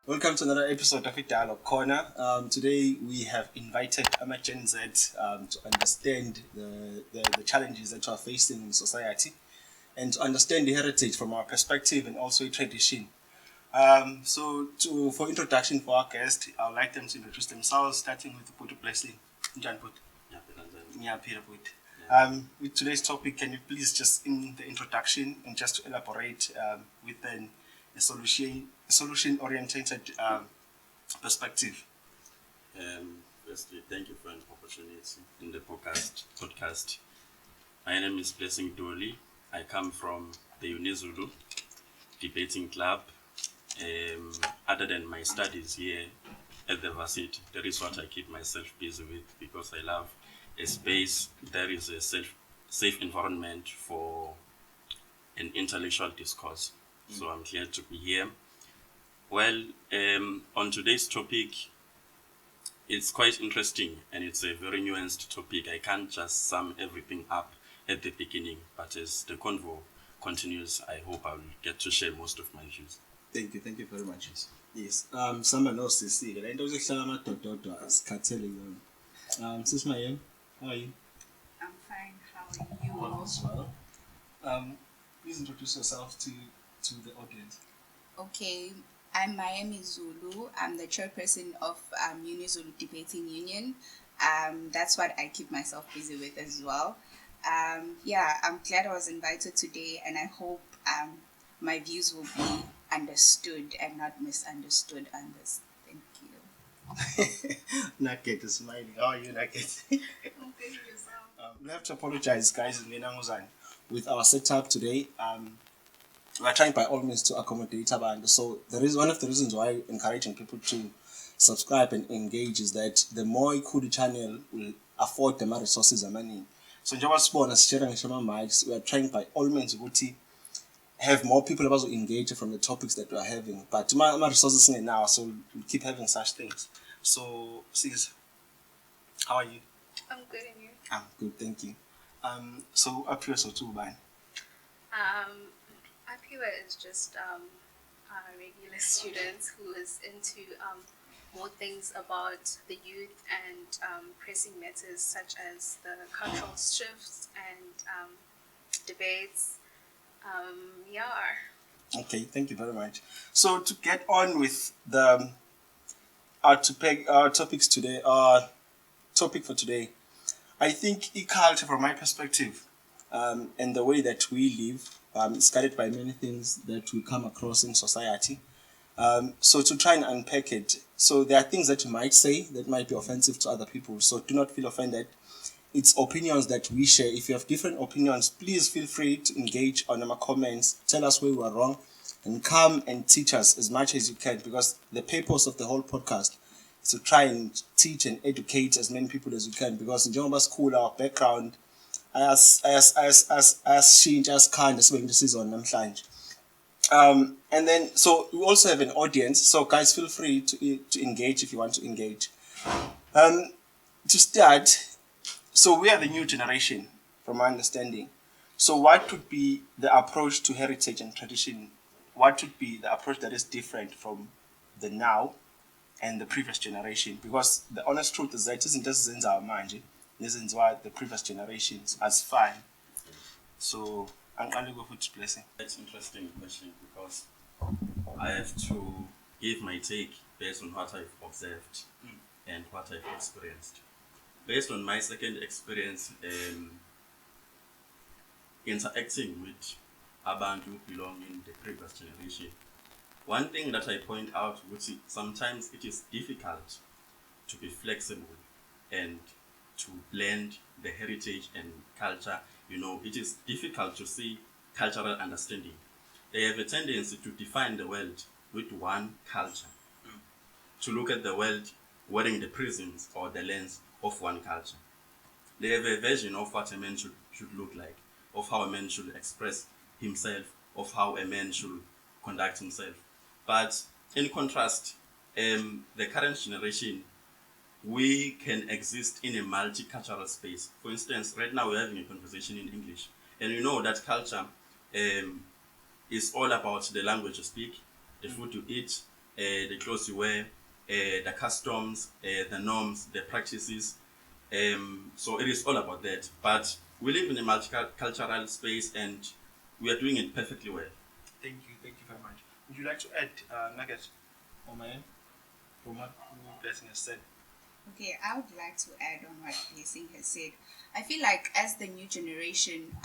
Welcome to another episode of Dialogue Corner. Today we have invited Gen Z to understand the challenges that we are facing in society and to understand the heritage from our perspective and also a tradition. For introduction for our guest, I would like them to introduce themselves, starting with Putu Blessing. With today's topic, can you please just in the introduction and just to elaborate with a solution-oriented perspective? Firstly, thank you for an opportunity in the podcast. My name is Blessing Dolly. I come from the INHLAWULO debating club. Other than my studies here at the varsity, that is what I keep myself busy with because I love a space that is a safe environment for an intellectual discourse. So I'm glad to be here. Well, on today's topic, it's quite interesting and it's a very nuanced topic. I can't just sum everything up at the beginning, but as the convo continues, I hope I'll get to share most of my views. Thank you very much. Yes. Someone else is here. And those Sis Mayem, how are you? I'm fine. How are you? Well. Please introduce yourself to the audience. Okay. I'm Mayemi Zulu. I'm the chairperson of INHLAWULO Debating Union. That's what I keep myself busy with as well. I'm glad I was invited today, and I hope my views will be understood and not misunderstood on this. Thank you. Naket is smiling. How are you, Naket? We have to apologize, guys, with our setup today. We are trying by all means to accommodate abantu. So there is one of the reasons why encouraging people to subscribe and engage is that the more the channel will afford the more resources and money. So njengoba sibona sishare ngisho mics, we are trying by all means to have more people able to engage from the topics that we are having. But my resources now, so we'll keep having such things. So sis, how are you? I'm good, and you? I'm good, thank you. So up here so too, man. Apiwa is just a regular student who is into more things about the youth and pressing matters such as the cultural shifts and debates. Okay, thank you very much. So to get on with our topics today, our topic for today, I think e-culture from my perspective and the way that we live is guided by many things that we come across in society. So to try and unpack it, so there are things that you might say that might be offensive to other people. So do not feel offended. It's opinions that we share. If you have different opinions, please feel free to engage on our comments. Tell us where we are wrong and come and teach us as much as you can, because the purpose of the whole podcast is to try and teach and educate as many people as we can, because in Jomba school, our background as kind as this is on namhlanje. And then so we also have an audience, so guys feel free to engage if you want to engage. To start, so we are the new generation from my understanding. So what would be the approach to heritage and tradition? What would be the approach that is different from the now and the previous generation? Because the honest truth is that it isn't just in our mind. This is why the previous generations as fine. So I'm going to go for this blessing. That's an interesting question because I have to give my take based on what I've observed and what I've experienced. Based on my second experience interacting with abantu who belong in the previous generation, one thing that I point out, which sometimes it is difficult to be flexible and to blend the heritage and culture. It is difficult to see cultural understanding. They have a tendency to define the world with one culture, to look at the world wearing the prisms or the lens of one culture. They have a vision of what a man should look like, of how a man should express himself, of how a man should conduct himself. But in contrast, the current generation, we can exist in a multicultural space. For instance, right now we're having a conversation in English, and you know that culture is all about the language you speak, the food you eat, the clothes you wear, the customs, the norms, the practices. So it is all about that. But we live in a multicultural space, and we are doing it perfectly well. Thank you very much. Would you like to add nugget on my end from what Blessing has said? Okay, I would like to add on what Blessing has said. I feel like as the new generation,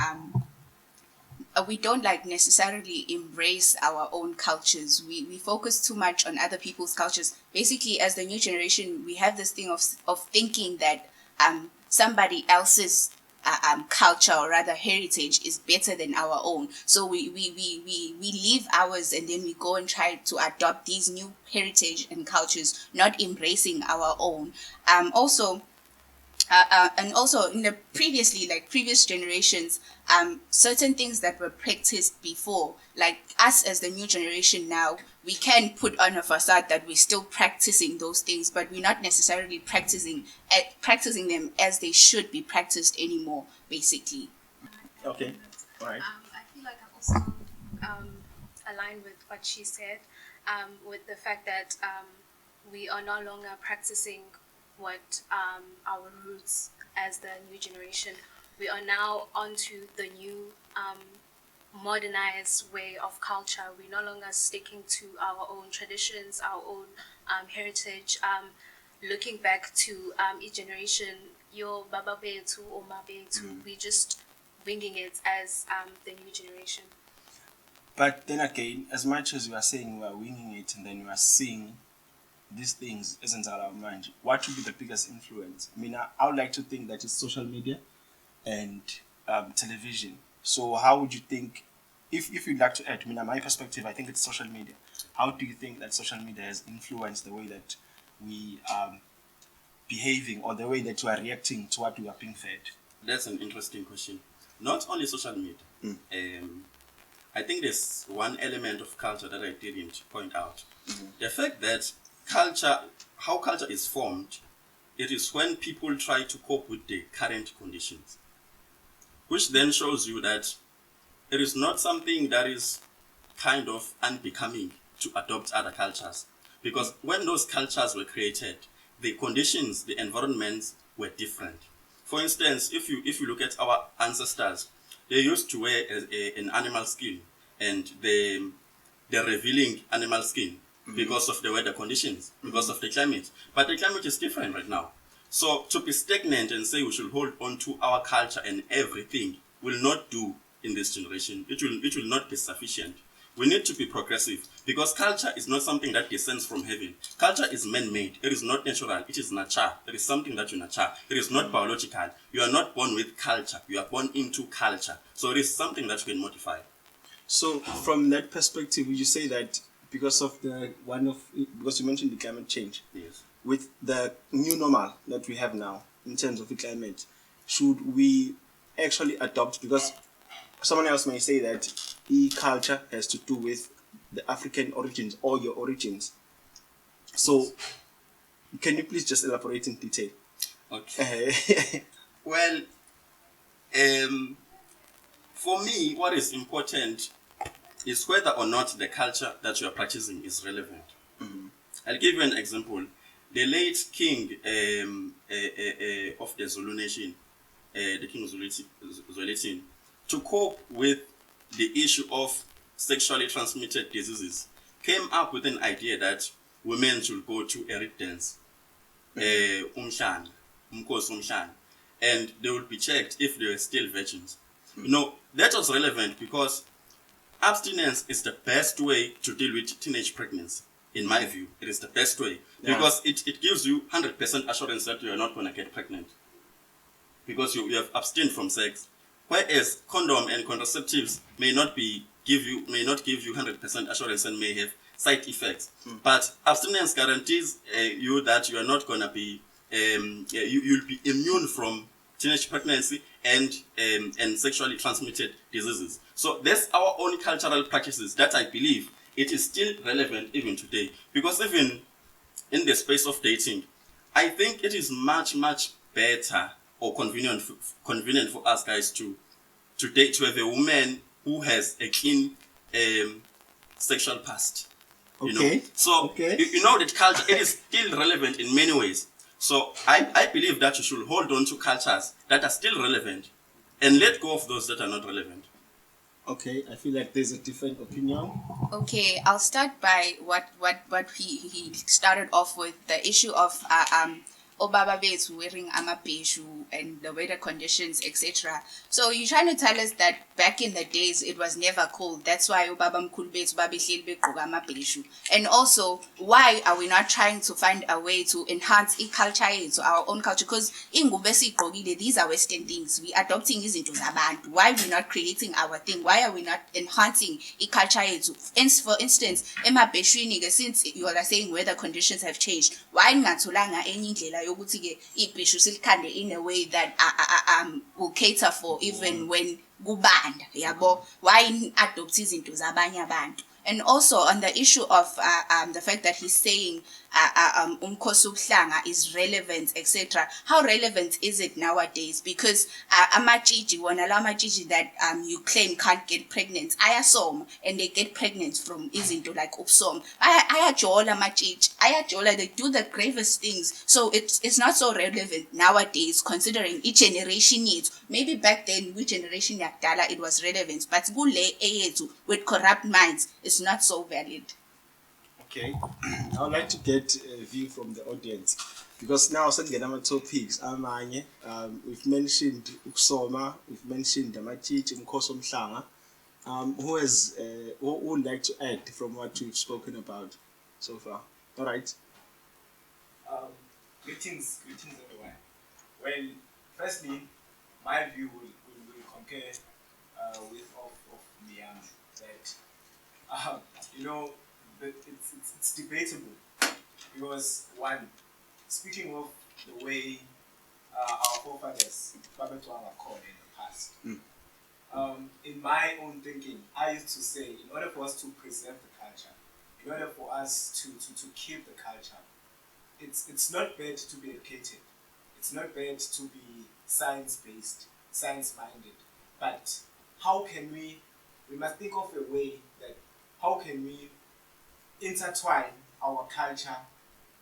we don't like necessarily embrace our own cultures. We focus too much on other people's cultures. Basically, as the new generation, we have this thing of thinking that somebody else's culture, or rather heritage, is better than our own. So we leave ours and then we go and try to adopt these new heritage and cultures, not embracing our own. Also, and also in the previous generations, certain things that were practiced before, like us as the new generation now, we can put on a facade that we're still practicing those things, but we're not necessarily practicing them as they should be practiced anymore, basically. Okay, all right. I feel like I also align with what she said, with the fact that we are no longer practicing what our roots as the new generation. We are now onto the new modernized way of culture. We're no longer sticking to our own traditions, our own heritage. Looking back to each generation, your baba betu or ma betu, we just winging it as the new generation. But then again, as much as we are saying we are winging it and then we are seeing these things isn't out of our mind, what would be the biggest influence? I mean, I would like to think that it's social media and television. So how would you think, if you'd like to add, I mean, my perspective, I think it's social media. How do you think that social media has influenced the way that we are behaving, or the way that we are reacting to what we are being fed? That's an interesting question. Not only social media. I think there's one element of culture that I didn't point out. The fact that how culture is formed, it is when people try to cope with the current conditions, which then shows you that it is not something that is kind of unbecoming to adopt other cultures. Because when those cultures were created, the conditions, the environments were different. For instance, if you look at our ancestors, they used to wear an animal skin, and the revealing animal skin because of the weather conditions, because of the climate. But the climate is different right now. So to be stagnant and say we should hold on to our culture and everything will not do in this generation. It will not be sufficient. We need to be progressive, because culture is not something that descends from heaven. Culture is man-made. It is not natural. It is nature. It is something that you nurture. It is not biological. You are not born with culture. You are born into culture. So it is something that you can modify. So from that perspective, would you say that because you mentioned the climate change, Yes. with the new normal that we have now in terms of the climate, should we actually adopt? Because someone else may say that culture has to do with the African origins or your origins. So can you please just elaborate in detail? Okay. Well, for me, what is important is whether or not the culture that you are practicing is relevant. I'll give you an example. The late king of the Zulu nation, the King Zwelithini, to cope with the issue of sexually transmitted diseases, came up with an idea that women should go to a red dance, umshana, and they would be checked if they were still virgins. You know, that was relevant because abstinence is the best way to deal with teenage pregnancy. In my view, it is the best way, because it gives you 100% assurance that you are not going to get pregnant, because you have abstained from sex. Whereas condom and contraceptives may not give you 100% assurance and may have side effects. But abstinence guarantees you that you are not going to be you'll be immune from teenage pregnancy and sexually transmitted diseases. So that's our own cultural practices that I believe it is still relevant even today. Because even in the space of dating, I think it is much better or convenient for us guys to date, to have a woman who has a clean sexual past, Okay. So Okay. you know that culture, it is still relevant in many ways. So I believe that you should hold on to cultures that are still relevant and let go of those that are not relevant. Okay, I feel like there's a different opinion. Okay, I'll start by what he started off with, the issue of Obaba Bethu wearing amabheshu and the weather conditions, etc. So you're trying to tell us that back in the days it was never cold. That's why Obaba Mkhulu bethu babehleli begqoka amabheshu. And also, why are we not trying to find a way to enhance culture yethu, our own culture? Because ingubo esiyigqokile, these are Western things. We adopting izinto zabantu. Why are we not creating our thing? Why are we not enhancing culture yethu? For instance, emabheshwini ke, since you are saying weather conditions have changed, why ngatholanga enye indlela yokuthi ke ibheshu silikhande in a way that will cater for even when kubanda, yabo? Why adopt izinto zabanye abantu? And also on the issue of the fact that he's saying umkhosi wobuhlanga is relevant, etc. How relevant is it nowadays? Because amatshiji, wona la amatshiji that you claim can't get pregnant, ayasoma and they get pregnant from izinto like ubusoma. Ayajola amatshiji, ayajola, they do the gravest things. So it's not so relevant nowadays, considering each generation yethu. Maybe back then, which generation yakudala it was relevant, but kule eyethu with corrupt minds, it's not so valid. Okay, I would like to get a view from the audience because now some topics amanye. We've mentioned ukusoma, we've mentioned amatshiji, umkhosi womhlanga. Who would like to add from what we've spoken about so far? All right. Greetings everyone. Well, firstly, my view will compare with of Liam that it's debatable because one, speaking of the way our forefathers Babetwanga called in the past. In my own thinking, I used to say, in order for us to preserve the culture, in order for us to keep the culture, it's not bad to be educated. It's not bad to be science-based, science-minded. But how can we must think of a way that how can we intertwine our culture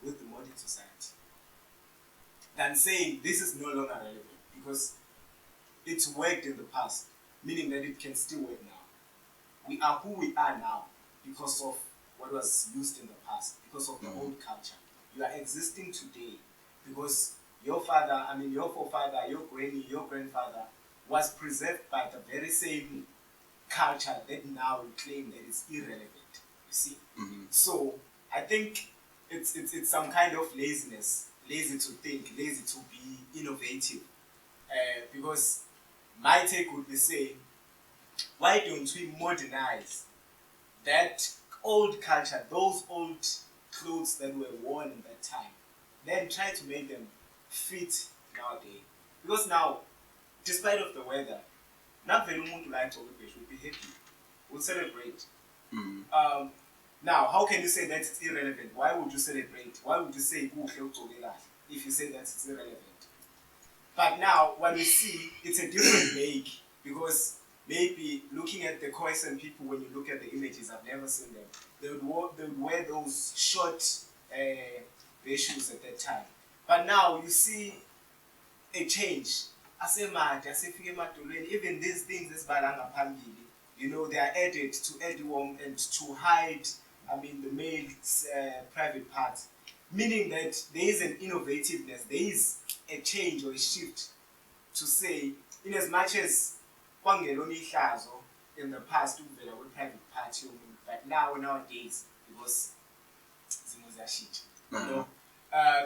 with the modern society than saying this is no longer relevant because it's worked in the past, meaning that it can still work now. We are who we are now because of what was used in the past, because of the old culture. You are existing today because your father, your forefather, your granny, your grandfather was preserved by the very same culture that now you claim that is irrelevant. You see? So I think it's some kind of laziness, lazy to think, lazy to be innovative. Because my take would be saying, why don't we modernize that old culture, those old clothes that were worn in that time, then try to make them fit nowadays. Because now, despite of the weather, not very much like Tokyo would be happy. We'll celebrate. Now, how can you say that it's irrelevant? Why would you celebrate? Why would you say if you say that it's irrelevant? But now, what we see, it's a different make because maybe looking at the Khoisan people, when you look at the images, I've never seen them. They would wear those short shoes at that time. But now you see a change. Even these things, they are added to add warm and to hide, the male's private part. Meaning that there is an innovativeness, there is a change or a shift to say, in as much as in the past we were a private party, but nowadays, because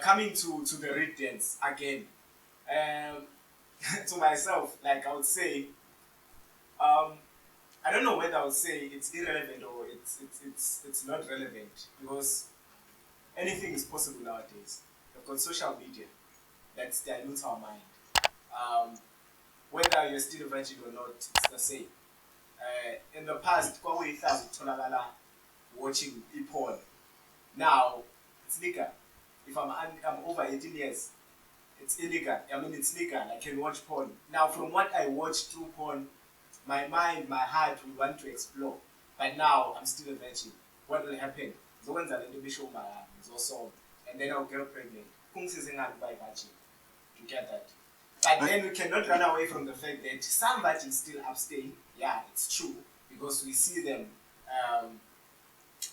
coming to the red dance again, to myself, like I would say, I don't know whether I would say it's irrelevant or it's not relevant because anything is possible nowadays. We've got social media that dilutes our mind. Whether you're still a virgin or not, it's the same. In the past, watching porn. Now, it's legal. If I'm over 18 years, it's illegal. It's legal. I can watch porn. Now, from what I watch through porn, my mind, my heart will want to explore. But now, I'm still a virgin. What will happen? ngizokwenza lento ebisho umama ngizosola and then I'll get pregnant. Kungisize ngani by virgin. You get that? But then we cannot run away from the fact that some virgins still abstain. Yeah, it's true because we see them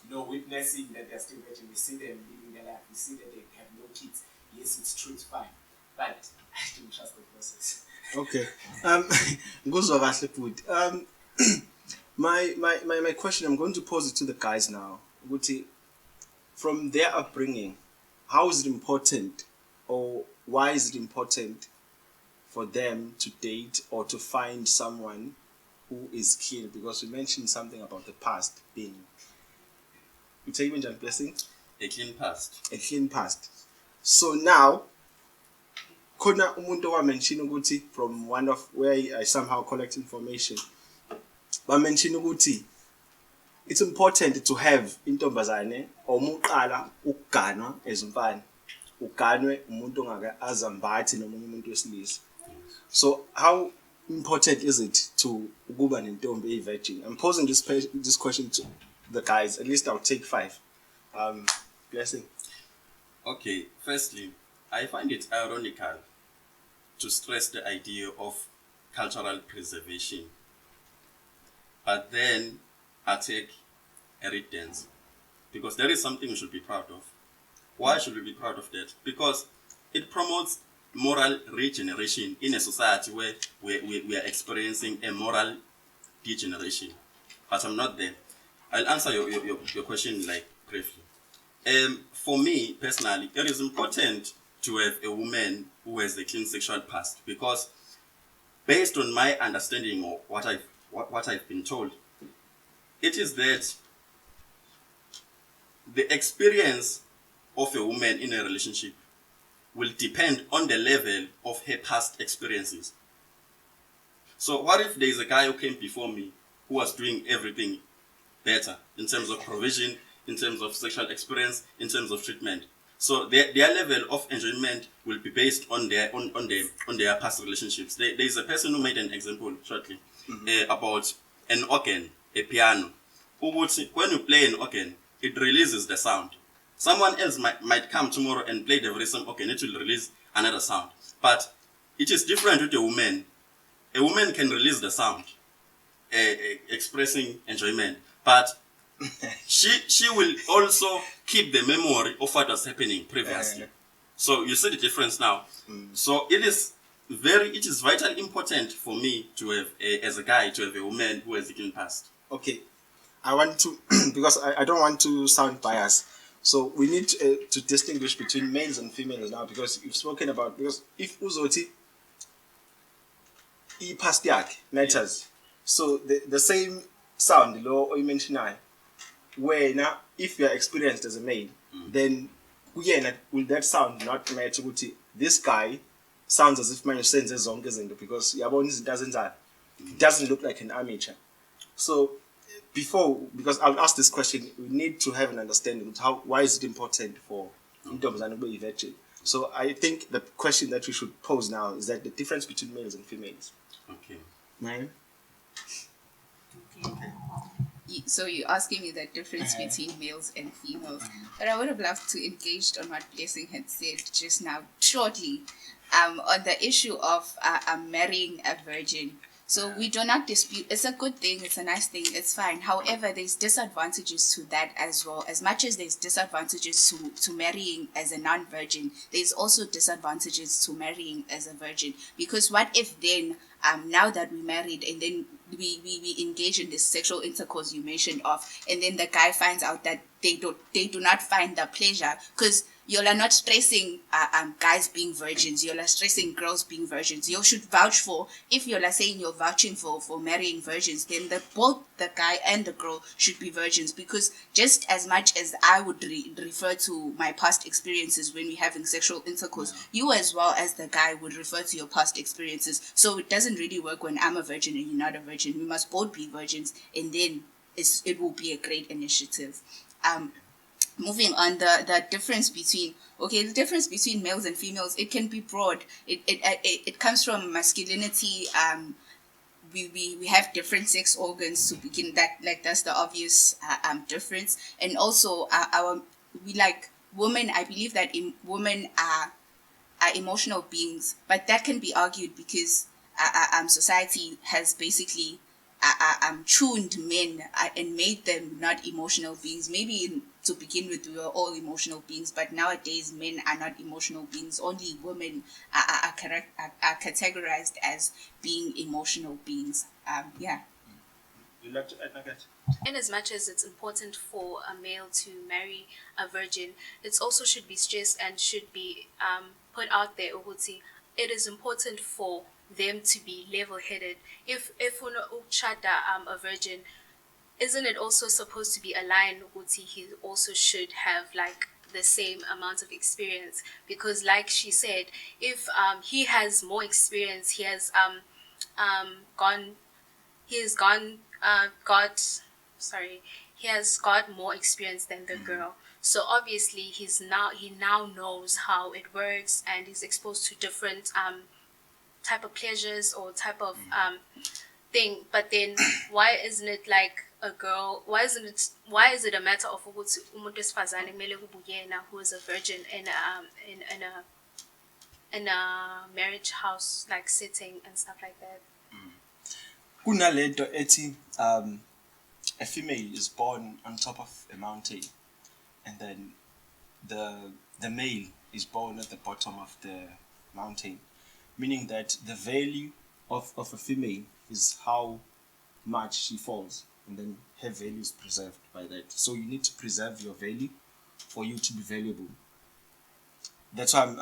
witnessing that they're still virgin. We see them living their life. We see that they have no kids. Yes, it's true, it's fine. But I don't trust the process. Okay. Nguzwa kahle futhi. My question, I'm going to pose it to the guys now. Ukuthi, from their upbringing, how is it important or why is it important for them to date or to find someone who is keen? Because we mentioned something about the past being, you say even blessing? A clean past. A clean past. So now, khona umuntu wamention ukuthi from one of where I somehow collect information, wamention ukuthi it's important to have intombazane or umuqala ukuganwa ezimfana, uganwe umuntu ongaka azambathi nomunye umuntu wesilisa. So how important is it to ukuba nentombi virgin? I'm posing this question to the guys. At least I'll take 5. Blessing. Okay, firstly, I find it ironical to stress the idea of cultural preservation, but then attack inheritance, because there is something we should be proud of. Why should we be proud of that? Because it promotes moral regeneration in a society where we are experiencing a moral degeneration. But I'm not there. I'll answer your question like briefly. For me personally, it is important to have a woman who has a clean sexual past, because based on my understanding of what I've been told, it is that the experience of a woman in a relationship will depend on the level of her past experiences. So what if there is a guy who came before me who was doing everything better in terms of provision, in terms of sexual experience, in terms of treatment? So their level of enjoyment will be based on their past relationships. There is a person who made an example shortly about an organ, a piano. When you play an organ, it releases the sound. Someone else might come tomorrow and play the very same organ, it will release another sound. But it is different with a woman. A woman can release the sound, expressing enjoyment, but she will also keep the memory of what was happening previously. So you see the difference now. So it is vitally important for me to have as a guy to have a woman who has a clean past. Okay, I want to because I don't want to sound biased. So we need to distinguish between males and females now, because you've spoken about, because if uzoti I past yakhe matters. So the same sound law you mentioned now, where now if you are experienced as a male, then will that sound not matter? This guy sounds as if man senses zonke izinto, because it doesn't look like an amateur. So because I'll ask this question, we need to have an understanding of why is it important for intombazane to be virgin. So I think the question that we should pose now is that the difference between males and females. Okay. Mine? Okay. So you're asking me the difference between males and females, but I would have loved to engage on what Blessing had said just now shortly, on the issue of marrying a virgin. So we do not dispute. It's a good thing. It's a nice thing. It's fine. However, there's disadvantages to that as well. As much as there's disadvantages to marrying as a non-virgin, there's also disadvantages to marrying as a virgin. Because what if then, now that we're married and then we engage in this sexual intercourse you mentioned of, and then the guy finds out that they do not find the pleasure, because you are not stressing guys being virgins, you're stressing girls being virgins. You should vouch for, if you're saying you're vouching for marrying virgins, then both the guy and the girl should be virgins, because just as much as I would refer to my past experiences when we're having sexual intercourse, you as well as the guy would refer to your past experiences. So it doesn't really work when I'm a virgin and you're not a virgin. We must both be virgins, and then it will be a great initiative. Moving on, the difference between males and females, it can be broad. It comes from masculinity, we have different sex organs to begin. That's the obvious difference. And also we like women. I believe that women are emotional beings, but that can be argued because society has basically tuned men and made them not emotional beings. Maybe to begin with, we were all emotional beings, but nowadays men are not emotional beings. Only women are categorized as being emotional beings. Yeah. You like to add, Nugget? In as much as it's important for a male to marry a virgin, it also should be stressed and should be put out there, ukuthi, it is important for them to be level-headed. If uchada a virgin, isn't it also supposed to be aligned, ukuthi, he also should have like the same amount of experience? Because like she said, if he has more experience, he has he has got more experience than the girl. So obviously he now knows how it works, and he's exposed to different type of pleasures or type of thing. But then why isn't it like a girl? Why is it a matter of ukuthi umuntu wesifazane kumele kube uyena who is a virgin in a marriage house like setting and stuff like that? Kunalento ethi a female is born on top of a mountain, and then the male is born at the bottom of the mountain, meaning that the value of a female is how much she falls, and then her value is preserved by that. So you need to preserve your value for you to be valuable. That's why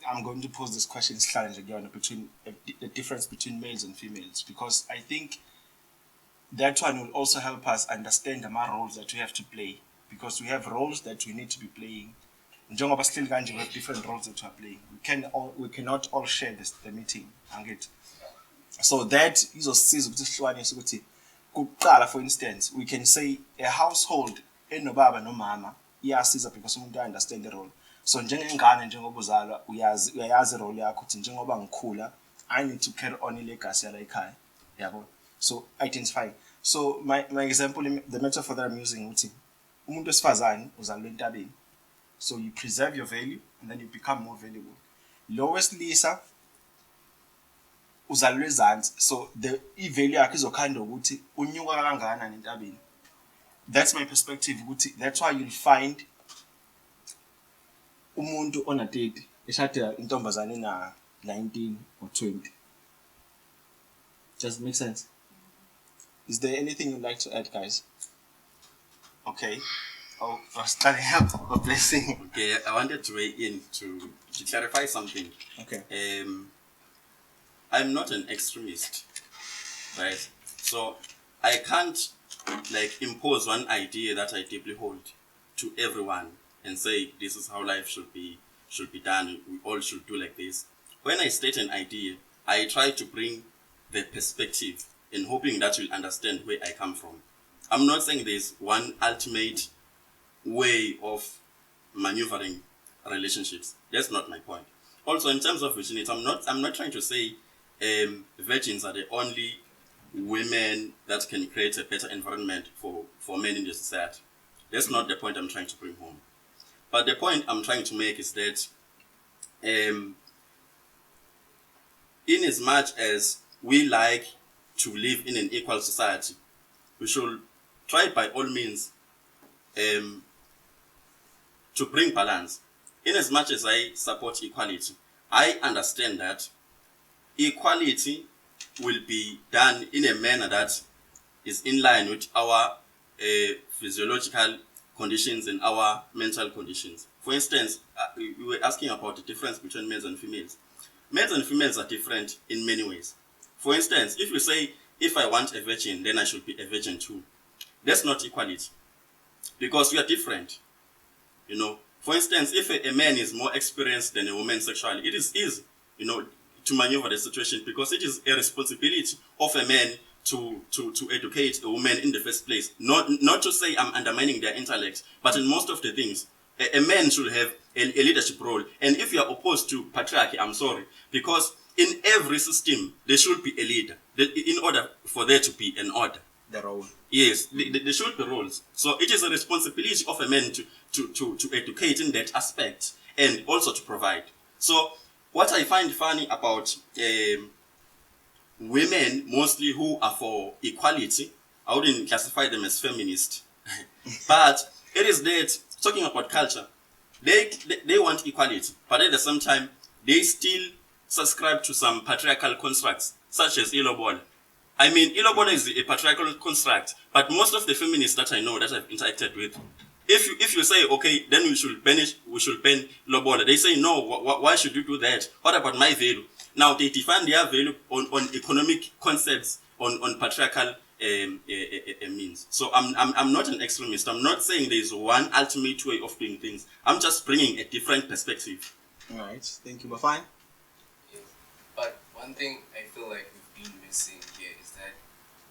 I'm going to pose this question challenge again between the difference between males and females, because I think that one will also help us understand the roles that we have to play, because we have roles that we need to be playing. Njengoba still kanje we have different roles that we are playing. We cannot all share the meeting. So that izosiza ukuthi sihlukanise ukuthi kuqala, for instance, we can say a household enobaba nomama iyasiza because umuntu understand the role. So njengengane njengoba uzalwa uyayazi role yakho ukuthi njengoba ngikhula I need to carry on ilegacy yala ekhaya. Yabo. So identify. So my example, the metaphor that I'm using, uthi umuntu wesifazane uzalwa entabeni. So you preserve your value and then you become more valuable. Lo wesilisa uzalwa ezantsi, so the value yakhe izokhanda ukuthi unyuka kangakanani entabeni. That's my perspective ukuthi that's why you'll find umuntu ona 30 eshada intombazane na 19 or 20. Does it make sense? Is there anything you'd like to add, guys? Okay. Oh, first, a blessing. Okay, I wanted to weigh in to clarify something. Okay. I'm not an extremist, right? So I can't like impose one idea that I deeply hold to everyone and say this is how life should be done. We all should do like this. When I state an idea, I try to bring the perspective in hoping that you'll understand where I come from. I'm not saying there's one ultimate way of maneuvering relationships. That's not my point. Also, in terms of virginity, I'm not trying to say virgins are the only women that can create a better environment for men in the society. That's not the point I'm trying to bring home. But the point I'm trying to make is that in as much as we like to live in an equal society, we should try by all means to bring balance. In as much as I support equality, I understand that equality will be done in a manner that is in line with our physiological conditions and our mental conditions. For instance, we were asking about the difference between males and females. Males and females are different in many ways. For instance, if you say, if I want a virgin, then I should be a virgin too. That's not equality. Because we are different. You know, for instance, if a man is more experienced than a woman sexually, it is easy, to maneuver the situation, because it is a responsibility of a man to educate a woman in the first place. Not to say I'm undermining their intellect, but in most of the things, a man should have a leadership role. And if you are opposed to patriarchy, I'm sorry, because in every system, there should be a leader in order for there to be an order. The role. Yes, there should be roles. So it is a responsibility of a man to educate in that aspect and also to provide. So what I find funny about women mostly who are for equality, I wouldn't classify them as feminist. But it is that, talking about culture, they want equality, but at the same time, they still subscribe to some patriarchal constructs, such as ilobola. I mean, ilobola is a patriarchal construct, but most of the feminists that I know, that I've interacted with, if you say, okay, then we should ban ilobola, they say, no, why should you do that? What about my value? Now, they define their value on economic concepts, on patriarchal means. So I'm not an extremist. I'm not saying there's one ultimate way of doing things. I'm just bringing a different perspective. All right. Thank you, Bafine. Yes. But one thing I feel like we've been missing here is that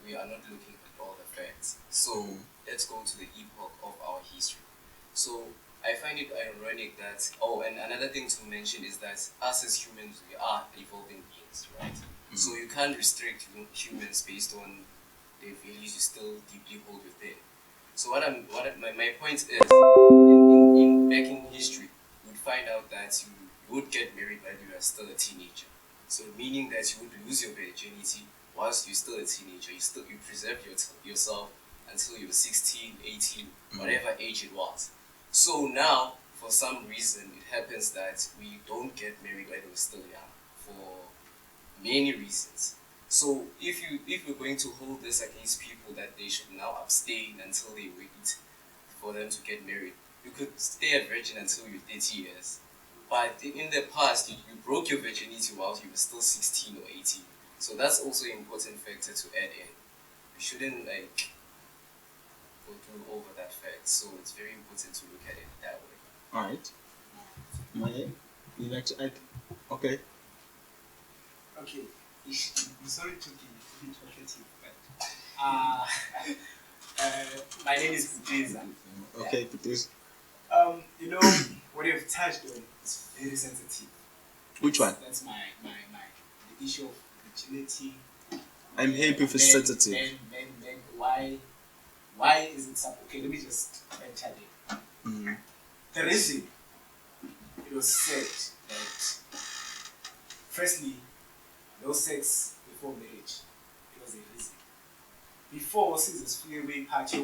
we are not looking at all the facts. So let's go to the epoch of our history. So I find it ironic that, and another thing to mention is that us as humans, we are evolving beings, right? So you can't restrict humans based on the values you still deeply hold within. So my point is, in back in history, you would find out that you would get married while you are still a teenager. So meaning that you would lose your virginity whilst you're still a teenager. You preserve yourself until you're 16, 18, whatever age it was. So now, for some reason, it happens that we don't get married while we're still young for many reasons. So if you're going to hold this against people that they should now abstain until they wait for them to get married, you could stay a virgin until you're 30 years. But in the past, you broke your virginity while you were still 16 or 18. So that's also an important factor to add in. You shouldn't go through over that fact. So it's very important to look at it that way. All right. Maya, you like to add? Okay. Okay. I'm sorry to be talkative, but my name is Putriza. Okay, Putriza. What you've touched on is very sensitive. Which one? That's the issue of virginity. I'm happy if it's sensitive. Then why is it so? Okay, let me just enter it. The reason it was said that, firstly, no sex before marriage. It was a reason. Before, since the freeway party,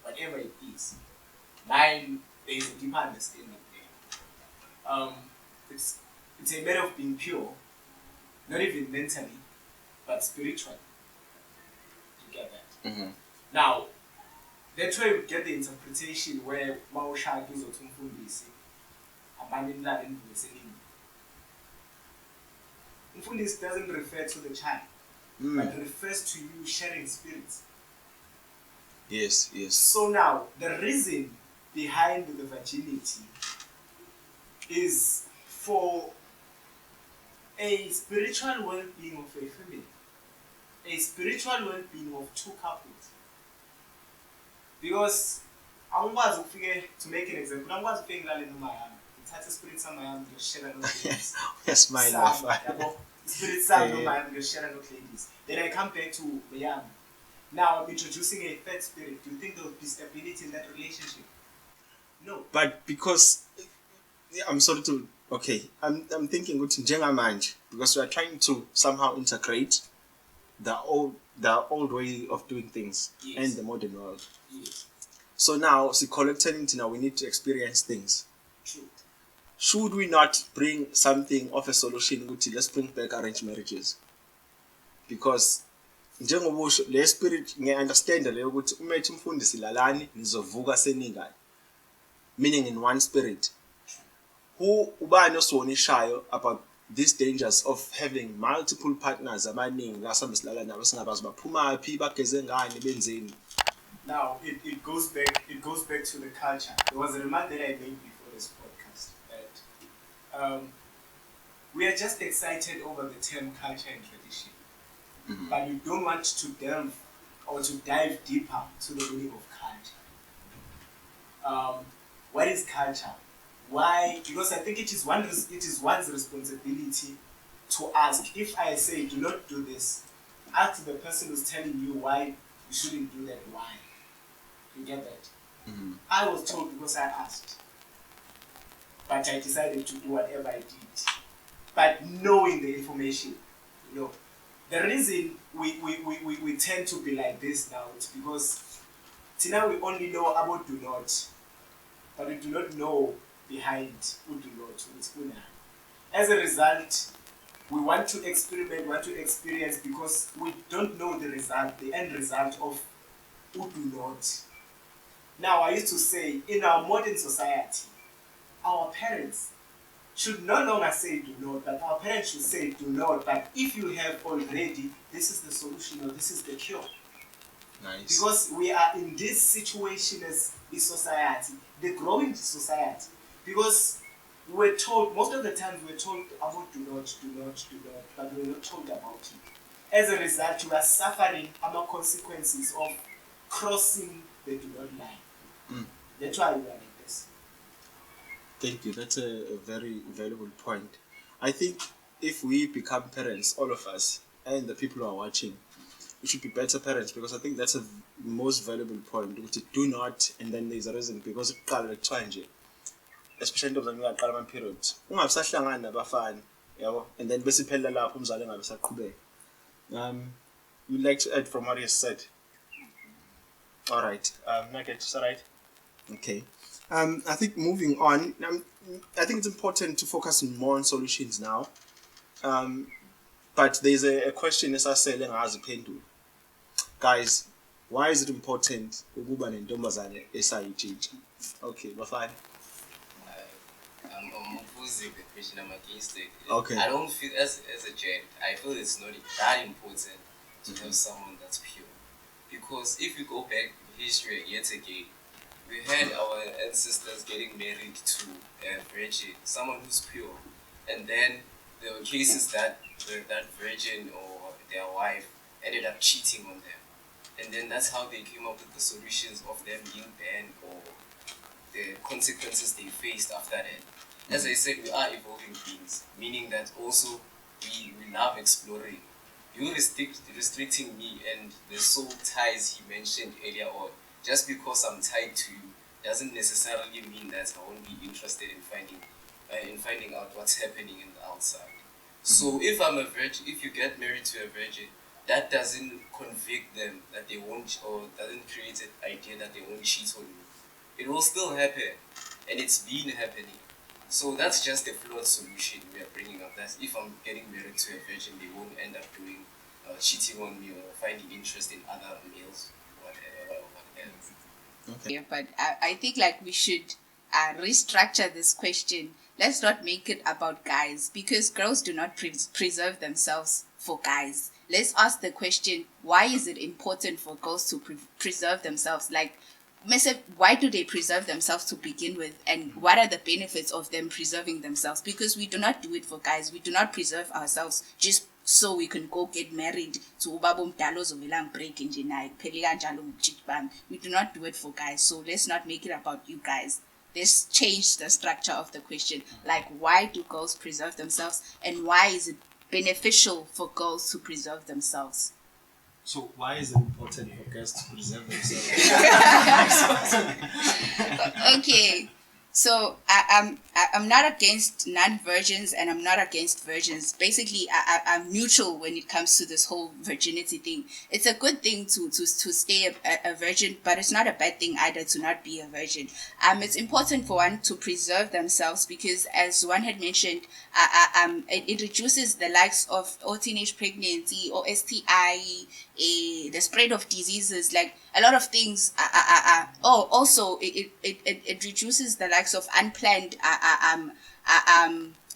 whatever it is, there is a deeper understanding there. It's a matter of being pure, not even mentally, but spiritually. To get that. Now, that's why we get the interpretation where Maushaki is Otumfundisi, Abaninla and Vuselim. Mfundis doesn't refer to the child, but refers to you sharing spirits. Yes. So now, the reason behind the virginity is for a spiritual well-being of a family, a spiritual well-being of two couples. Because to make an example, I'm going to figure out in my it's a spirit some share no ladies. Yes, my spirit some no share no ladies. Then I come back to Mayam. Now I'm introducing a third spirit. Do you think there will be stability in that relationship? No. But because I'm sorry to I'm thinking good njengamanje because we are trying to somehow integrate the old way of doing things and the modern world. Yes. So now we need to experience things. True. Should we not bring something of a solution? Let's bring back arranged marriages. Because njengobusho le spirit ngiya-understand leyo ukuthi uma ethi umfundisi lalani nizovuka seningani, meaning in one spirit. Who ubani osiwonishayo about these dangers of having multiple partners abaningi la sihambe silala nabo singabazi baphumaphi bageze ngani benzeni. Now it goes back to the culture. There was a remark that I made before this podcast that we are just excited over the term culture and tradition. But we don't want to delve or to dive deeper to the meaning of culture. What is culture? Why? Because I think it is one's responsibility to ask. If I say do not do this, ask the person who's telling you why you shouldn't do that. Why? You get that? I was told because I asked, but I decided to do whatever I did. But knowing the information, you know, the reason we tend to be like this now is because now we only know about do not, but we do not know behind who do not, who's una. As a result, we want to experiment, want to experience because we don't know the result, the end result of who do not. Now, I used to say, in our modern society, our parents should no longer say do not, but our parents should say do not, but if you have already, this is the solution or this is the cure. Nice. Because we are in this situation as a society, the growing society. Because we're told, most of the time we're told about do not, but we're not told about it. As a result, we are suffering our consequences of crossing the do not line. That's why we are like this. Thank you. That's a very valuable point. I think if we become parents, all of us, and the people who are watching, we should be better parents because I think that's a most valuable point. Which do not, and then there's a reason because especially in terms of the period. Ungabisahlangani nabafana, yabo, and then besiphelela lapho umzali engabisaqhubeka. You'd like to add from what you said? All right. Nugget, is that right? Okay. I think moving on, I think it's important to focus more on solutions now. But there's a question as I said, guys, why is it important ukuba nentombazane esayitshitshi? Okay, bafana. I'm opposing the question. I'm against it. Okay. I don't feel as a gent. I feel it's not that important to have someone that's pure, because if you go back in history yet again, we had our ancestors getting married to a virgin, someone who's pure, and then there were cases that that virgin or their wife ended up cheating on them, and then that's how they came up with the solutions of them being banned or the consequences they faced after that. As I said, we are evolving beings, meaning that also we love exploring. You restricting me and the soul ties he mentioned earlier on, just because I'm tied to you doesn't necessarily mean that I won't be interested in finding out what's happening in the outside. So if I'm a virgin, if you get married to a virgin, that doesn't convict them that they won't, or doesn't create an idea that they won't cheat on you. It will still happen, and it's been happening. So that's just a flawed solution we are bringing up. That if I'm getting married to a virgin, they won't end up doing cheating on me or finding interest in other males, whatever. Okay. Yeah, but I think like we should restructure this question. Let's not make it about guys because girls do not preserve themselves for guys. Let's ask the question, why is it important for girls to preserve themselves? Like, why do they preserve themselves to begin with, and what are the benefits of them preserving themselves? Because we do not do it for guys. We do not preserve ourselves just so we can go get married to ubaba omdala ozovelang break nje naye kuphele kanjalo ngokujika bami. We do not do it for guys, so let's not make it about you guys. Let's change the structure of the question. Like, why do girls preserve themselves, and why is it beneficial for girls to preserve themselves? So why is it important for girls to preserve themselves? Okay, so I'm not against non-virgins and I'm not against virgins. Basically, I'm neutral when it comes to this whole virginity thing. It's a good thing to stay a virgin, but it's not a bad thing either to not be a virgin. It's important for one to preserve themselves because, as one had mentioned, it reduces the likes of teenage pregnancy or STI, the spread of diseases, like a lot of things. Also it reduces the likes of unplanned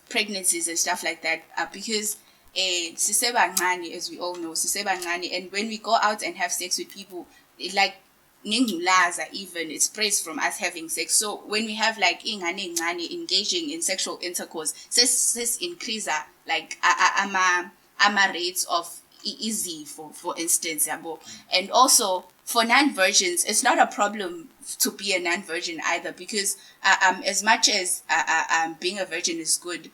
pregnancies and stuff like that, because sisebancane, as we all know, sisebancane, and when we go out and have sex with people, it like nengulaza, even it spreads from us having sex. So when we have like ingane ngane engaging in sexual intercourse, this increase like ama rates of easy, for instance, yabo. And also for non-virgins, it's not a problem to be a non-virgin either, because as much as being a virgin is good,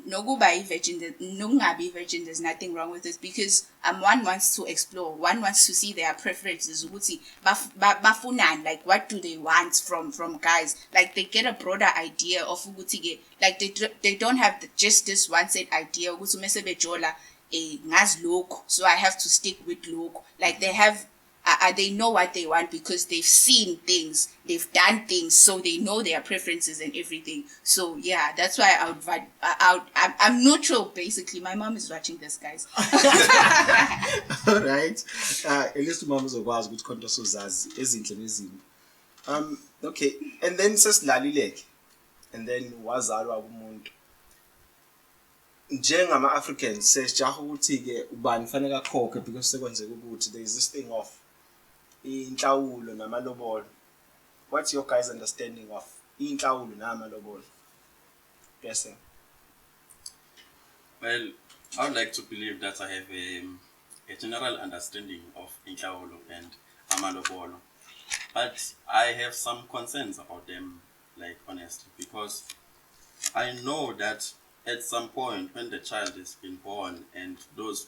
nokuba virgin, nokungabi virgin, there's nothing wrong with it, because one wants to explore, one wants to see their preferences, ukuthi bafunani, like what do they want from guys, like they get a broader idea of ukuthi like they don't have just this one set idea ukuthi mase bejola ngazi lokhu, so I have to stick with lokhu. Like they have they know what they want because they've seen things, they've done things, so they know their preferences and everything. So yeah, that's why I'm neutral basically. My mom is watching this, guys. All right. At least mom uzokwazi ukuthi konke sozazi ezinhle nezimbi. Okay, and then sesilalileke, and then wazalwa kumuntu. Njengama Africans sesijaha ukuthi ke ubani fanele akhokhe because sekwenzeka ukuthi there is this thing of INHLAWULO namalobolo. What's your guys' understanding of INHLAWULO namalobolo? Yes, sir. Well, I would like to believe that I have a general understanding of INHLAWULO and amalobolo, but I have some concerns about them, like honestly, because I know that at some point when the child has been born and those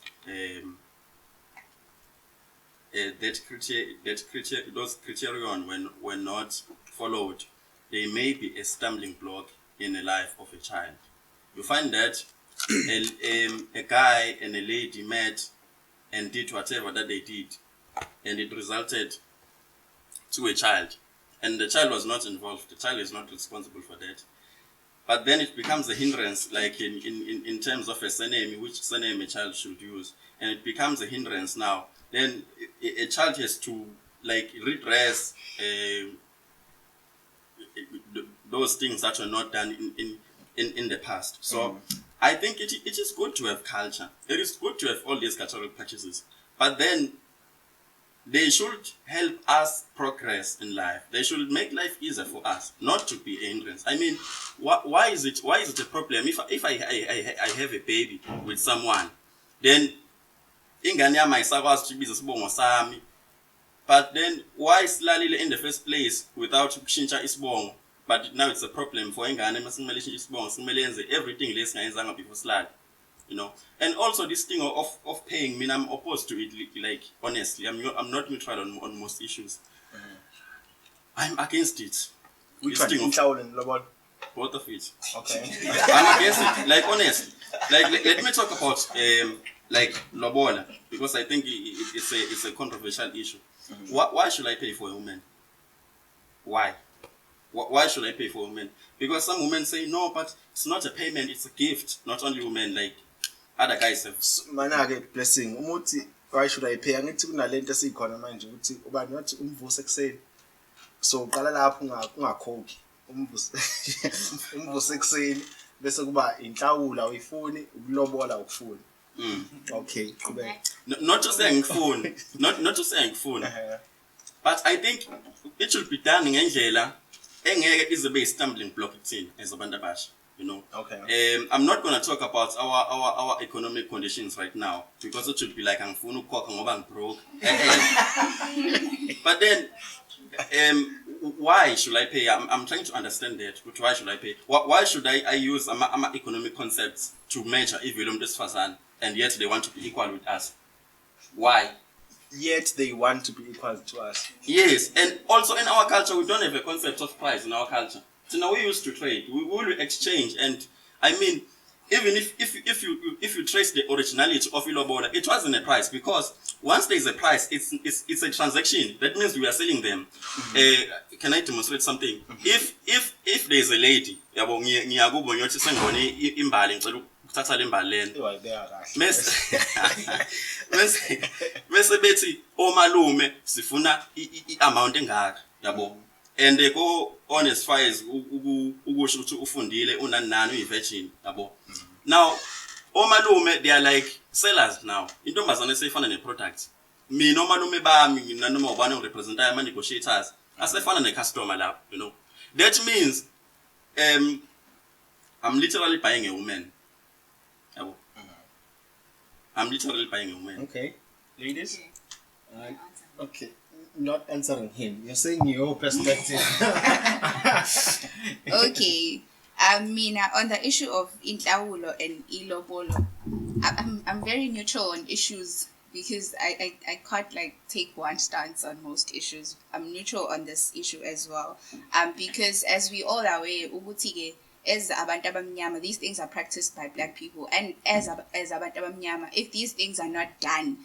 those criterion when were not followed, they may be a stumbling block in the life of a child. You find that a guy and a lady met and did whatever that they did, and it resulted to a child, and the child was not involved. The child is not responsible for that. But then it becomes a hindrance, like in terms of a surname, which surname a child should use, and it becomes a hindrance now. Then a child has to like redress those things that were not done in the past. So I think it is good to have culture. It is good to have all these cultural practices, but then they should help us progress in life. They should make life easier for us, not to be a hindrance. I mean, why is it a problem if I have a baby with someone, then ingane yami ayisakwazi ukubiza isibongo sami, but then why silalile in the first place without ukushintsha isibongo? But now it's a problem for ingane masimele ishintshe isibongo, simele yenze everything lesingayenzanga before silale, you know. And also this thing of paying, I mean, I'm opposed to it. Like honestly, I'm not neutral on most issues. I'm against it. Which one? INHLAWULO and lobolo? Both of it. Okay. I'm against it. Like honestly, like let me talk about like lobola, because I think it's a controversial issue. Why should I pay for a woman? Why? Why should I pay for a woman? Because some women say no, but it's not a payment; it's a gift. Not only women, like other guys have. Manake blessing. Umuthi, why should I pay? Angithi kunalento esikhona manje ukuthi ubani wathi umvuso ekseni. So uqala lapho ungakhokhi. Umvuso ekseni bese kuba inhlawulo awuyifuni, ukulobola ukufuni. Okay, not to say ngifuni, not to say ngifuni, but I think it should be done ngendlela engeke izobe a stumbling block kuthina as abantu abasha, you know. Okay. I'm not going to talk about our economic conditions right now, because it should be like angifuni ukukhokha ngoba ngibroke. But then why should I pay? I'm trying to understand that. But why should I pay? Why should I use ama economic concepts to measure ivelo umuntu wesifazane, and yet they want to be equal with us? Why? Yet they want to be equal to us. Yes, and also in our culture, we don't have a concept of price in our culture. So now we used to trade, we will exchange, and I mean, even if you trace the originality of ilobola, it wasn't a price, because once there is a price, it's a transaction. That means we are selling them. Can I demonstrate something? If there is a lady, yabo ngiyakubo ngiyothi sengibone imbali ngicela ukuthatha le mbali lena. Mase bethi omalume sifuna i-amount engaka, yabo. And they go on as far as ukusho ukuthi ufundile unanani uyi-virgin, yabo. Now omalume, they are like sellers now. Intombazane seyifana ne-product. Mina omalume bami nanoma ubani ngirepresentayo ama-negotiators asefana ne-customer lapho, you know. That means I'm literally buying a woman, yabo. I'm literally buying a woman. Okay. Ladies? Okay. Okay. Not answering him. You're saying your perspective. Okay. On the issue of inhlawulo and ilobolo, I'm very neutral on issues because I can't like take one stance on most issues. I'm neutral on this issue as well. Because as we all are aware, ukuthi-ke, as abantu abamnyama, these things are practiced by black people, and as abantu abamnyama, if these things are not done,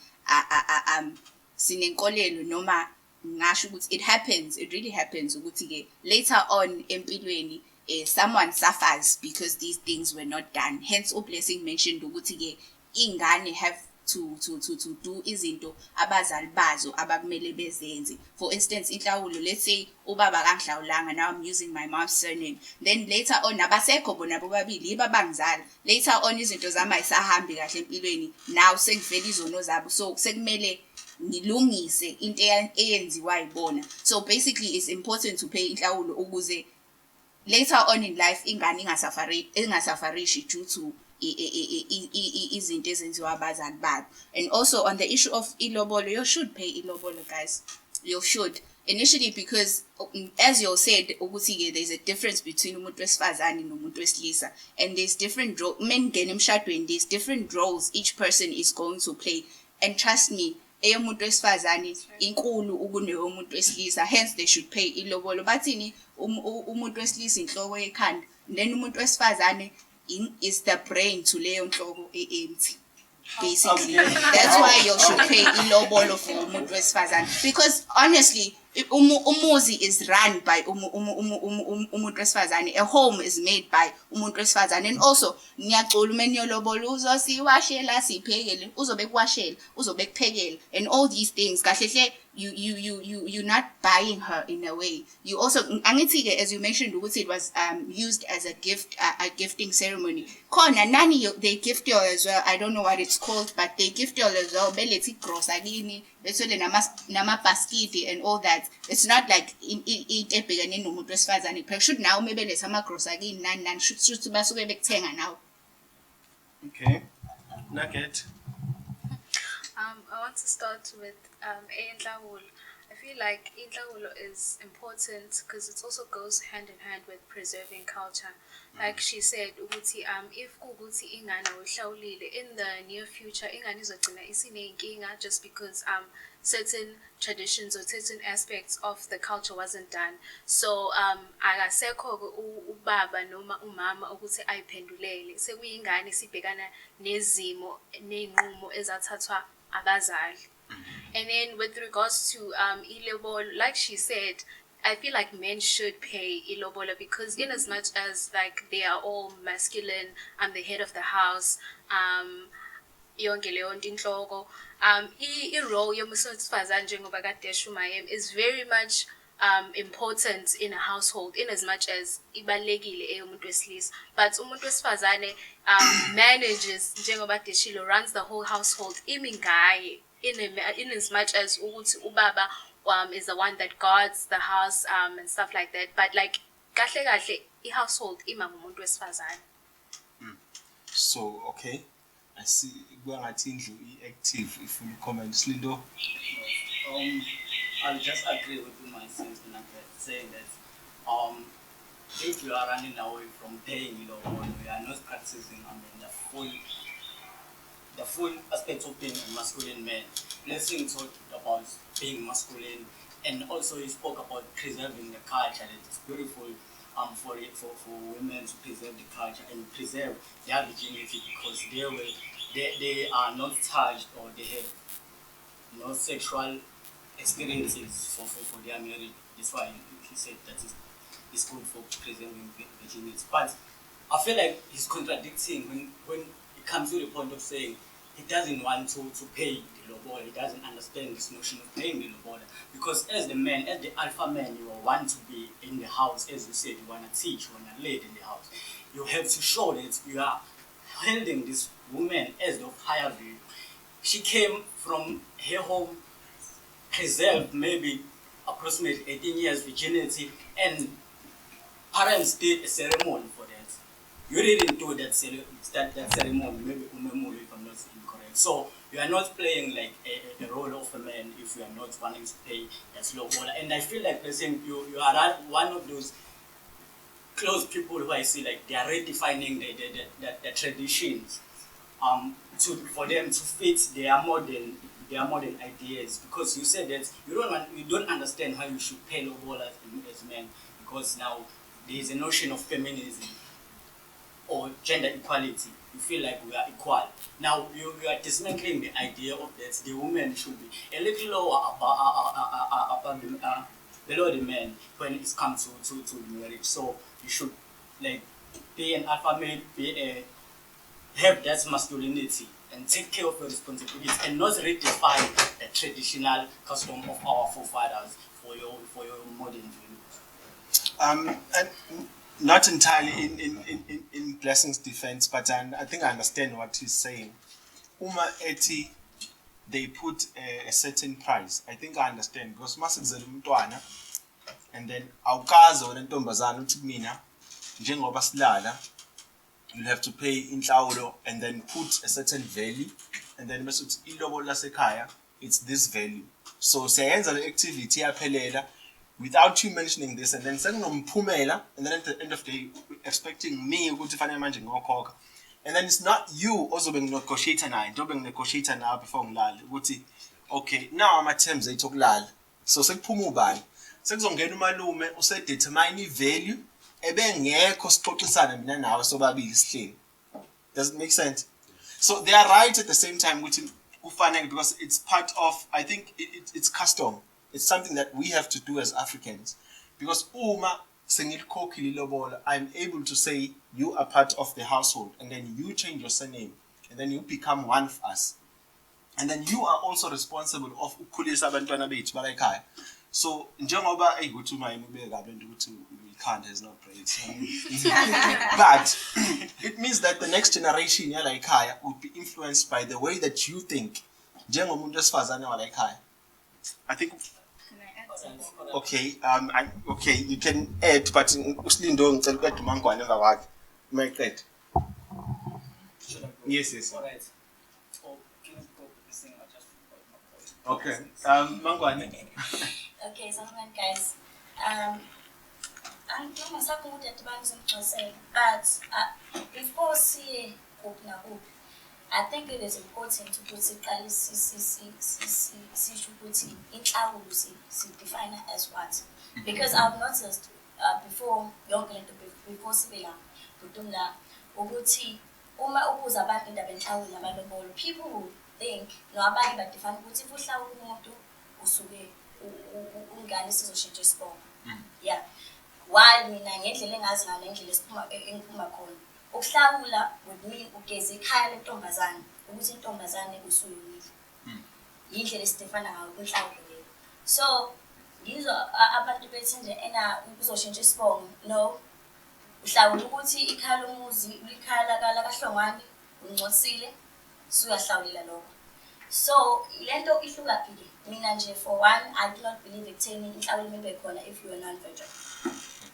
sinenkolelo noma ngasho ukuthi it really happens ukuthi-ke later on empilweni someone suffers because these things were not done. Hence uBlessing mentioned ukuthi-ke ingane have to do izinto abazali bazo abakumele bezenze. For instance, inhlawulo, let's say ubaba kanhlawulanga, now I'm using my mom's surname, then later on abasekho bona bobabili iba bangizala, later on izinto zami ayisahambi kahle empilweni, now sengivela izono zabo, so sekumele ngilungise into eyenziwa yibona. So basically it's important to pay inhlawulo ukuze later on in life ingane ingasafarishi due to izinto ezenziwa abazali babo. And also on the issue of ilobolo, you should pay ilobolo, guys. You should. Initially, because as you said, ukuthi there's a difference between umuntu wesifazane nomuntu wesilisa, and there's different roles. Men ngene emshadweni, there's different roles each person is going to play. And trust me, eyomuntu wesifazane inkulu ukuneyomuntu wesilisa, hence they should pay ilobolo. Bathini umuntu wesilisa inhloko ekhanda, then umuntu wesifazane is the brain to leyo nhloko empty. Basically, that's why you should pay ilobolo for umuntu wesifazane, because honestly, umuzi is run by umuntu wesifazane. A home is made by umuntu wesifazane. And also ngiyacula uma niyolobolo uzosiwashela siphekele, uzobe kuwashela, uzobe kuphekela, and all these things kahle you're not buying her in a way. You also angithi-ke, as you mentioned ukuthi it was used as a gift, a gifting ceremony. Khona nani they gift you as well. I don't know what it's called, but they gift you as well. Belethe igrosa kini, bethole namabhaskidi and all that. It's not like into ebhekene nomuntu wesifazane. Phela should now maybe belethe amagrosa kini nani should basuke bekuthenga now. Okay. Nugget. I want to start with INHLAWULO. I feel like INHLAWULO is important because it also goes hand in hand with preserving culture. Like she said, ukuthi if kuguthi ingane uhlawulile, in the near future ingane izogcina isinenkinga just because certain traditions or certain aspects of the culture wasn't done. So akasekho ubaba noma umama ukuthi ayiphendulele, sekuyingane sibhekana nezimo nenqumo ezathathwa abazali. And then with regards to ilobolo, like she said, I feel like men should pay ilobolo because in as much as like they are all masculine, I'm the head of the house, yonke leyo nto inhloko, i-role yomuntu wesifazane njengoba kade esho uMayem is very much important in a household, in as much as ibalekile eyomuntu wesilisa. But umuntu wesifazane manages, njengoba deshilo, runs the whole household, imingaye, in as much as ukuthi ubaba is the one that guards the house and stuff like that. But like kahle i-household ima ngumuntu wesifazane. So okay, I see. Kwangathi indlu active. If you comment, Slindo. I'll just agree with my sentiment saying that if you are running away from paying ilobolo, we are not practicing the full aspect of being a masculine man. Blessing talked about being masculine, and also he spoke about preserving the culture. That it's beautiful for women to preserve the culture and preserve their virginity because they are not charged or they have no sexual experiences for their marriage. That's why he said that it's good for preserving virginity. But I feel like he's contradicting when it comes to the point of saying he doesn't want to pay the lobola. He doesn't understand this notion of paying the lobola. Because as the man, as the alpha man, you want to be in the house, as you said, you want to teach, you want to lead in the house. You have to show that you are holding this woman as of higher view. She came from her home, preserved maybe approximately 18 years virginity, and parents did a ceremony for that. You didn't do that ceremony, maybe Umemulu, if I'm not not incorrect. So you are not playing like a role of a man if you are not wanting to pay that low ball. And I feel like you are one of those close people who I see like they are redefining the traditions for them to fit their modern ideas, because you said that you don't understand how you should pay low ball as men, because now there is a notion of feminism or gender equality. You feel like we are equal. Now you are dismantling the idea of that the women should be a little lower below the men when it comes to marriage. So you should like be an alpha male, have that masculinity and take care of your responsibilities and not redefine the traditional custom of our forefathers for your modern view. And not entirely in Blessing's defense, but I think I understand what he's saying. Uma eti, they put a certain price. I think I understand, because masizela umntwana and then awukazi wena ntombazana uthi mina njengoba silala you'll have to pay inhlawulo and then put a certain value, and then bese uthi ilobola lasekhaya it's this value. So siyayenza le activity yaphelela without you mentioning this, and then sekunomphumela, and then at the end of the day expecting me ukuthi fanele manje ngokhokha, and then it's not you ozobe negotiate naye, njobe negotiate nawe before ngilale ukuthi okay now ama terms ethu okulala, so sekuphuma ubani, sekuzongena umalume usedetermine value ebengekho sixoxisana mina nawe sobabili sihleli. Does it make sense? So they are right at the same time ukuthi kufanele, because it's part of, I think it's custom. It's something that we have to do as Africans, because uma sengilkhokhile ilobola, I'm able to say you are part of the household, and then you change your surname, and then you become one of us, and then you are also responsible of ukukhulisa abantwana bethu balayikhaya. So njengoba ukuthi uma imibeka abantu ukuthi we can't has no breaks, but it means that the next generation yalayikhaya would be influenced by the way that you think njengomuntu wesifazane walayikhaya. I think. Okay, okay, you can add, but uSlindo ngicela uqede uMangwane emva kwakhe. Mayiqede. Yes. All right. Oh, can you go with this thing? I just forgot my point. Okay. Mangwane. Okay, so guys, I'm doing myself good at the banks and but before seeing I think it is important to put it define it as what, because I've noticed before before Sibila Budumla Uguti Uma ubuza abantu indaba enhlawulo nabalobolo, people will think no abanye badefine ukuthi uhlawula umuntu usuke ungane sizoshintsha isibongo. Yeah, while mina ngendlela engazi ngane ngendlela engiphuma khona ukuhlawula would mean ugeze ikhaya lentombazane ukuthi intombazane usuyile yindlela esifana ngayo kunhlawulo leyo. So ngizo abantu bethi nje uzoshintsha isibongo, no, uhlawula ukuthi ikhaya lomuzi likhaya lakahlongwane ungcotsile suyahlawulela lokho. So lento ihluka phike. Mina nje for one, I do not believe ekutheni inhlawulo mibe khona if you are non-virgin.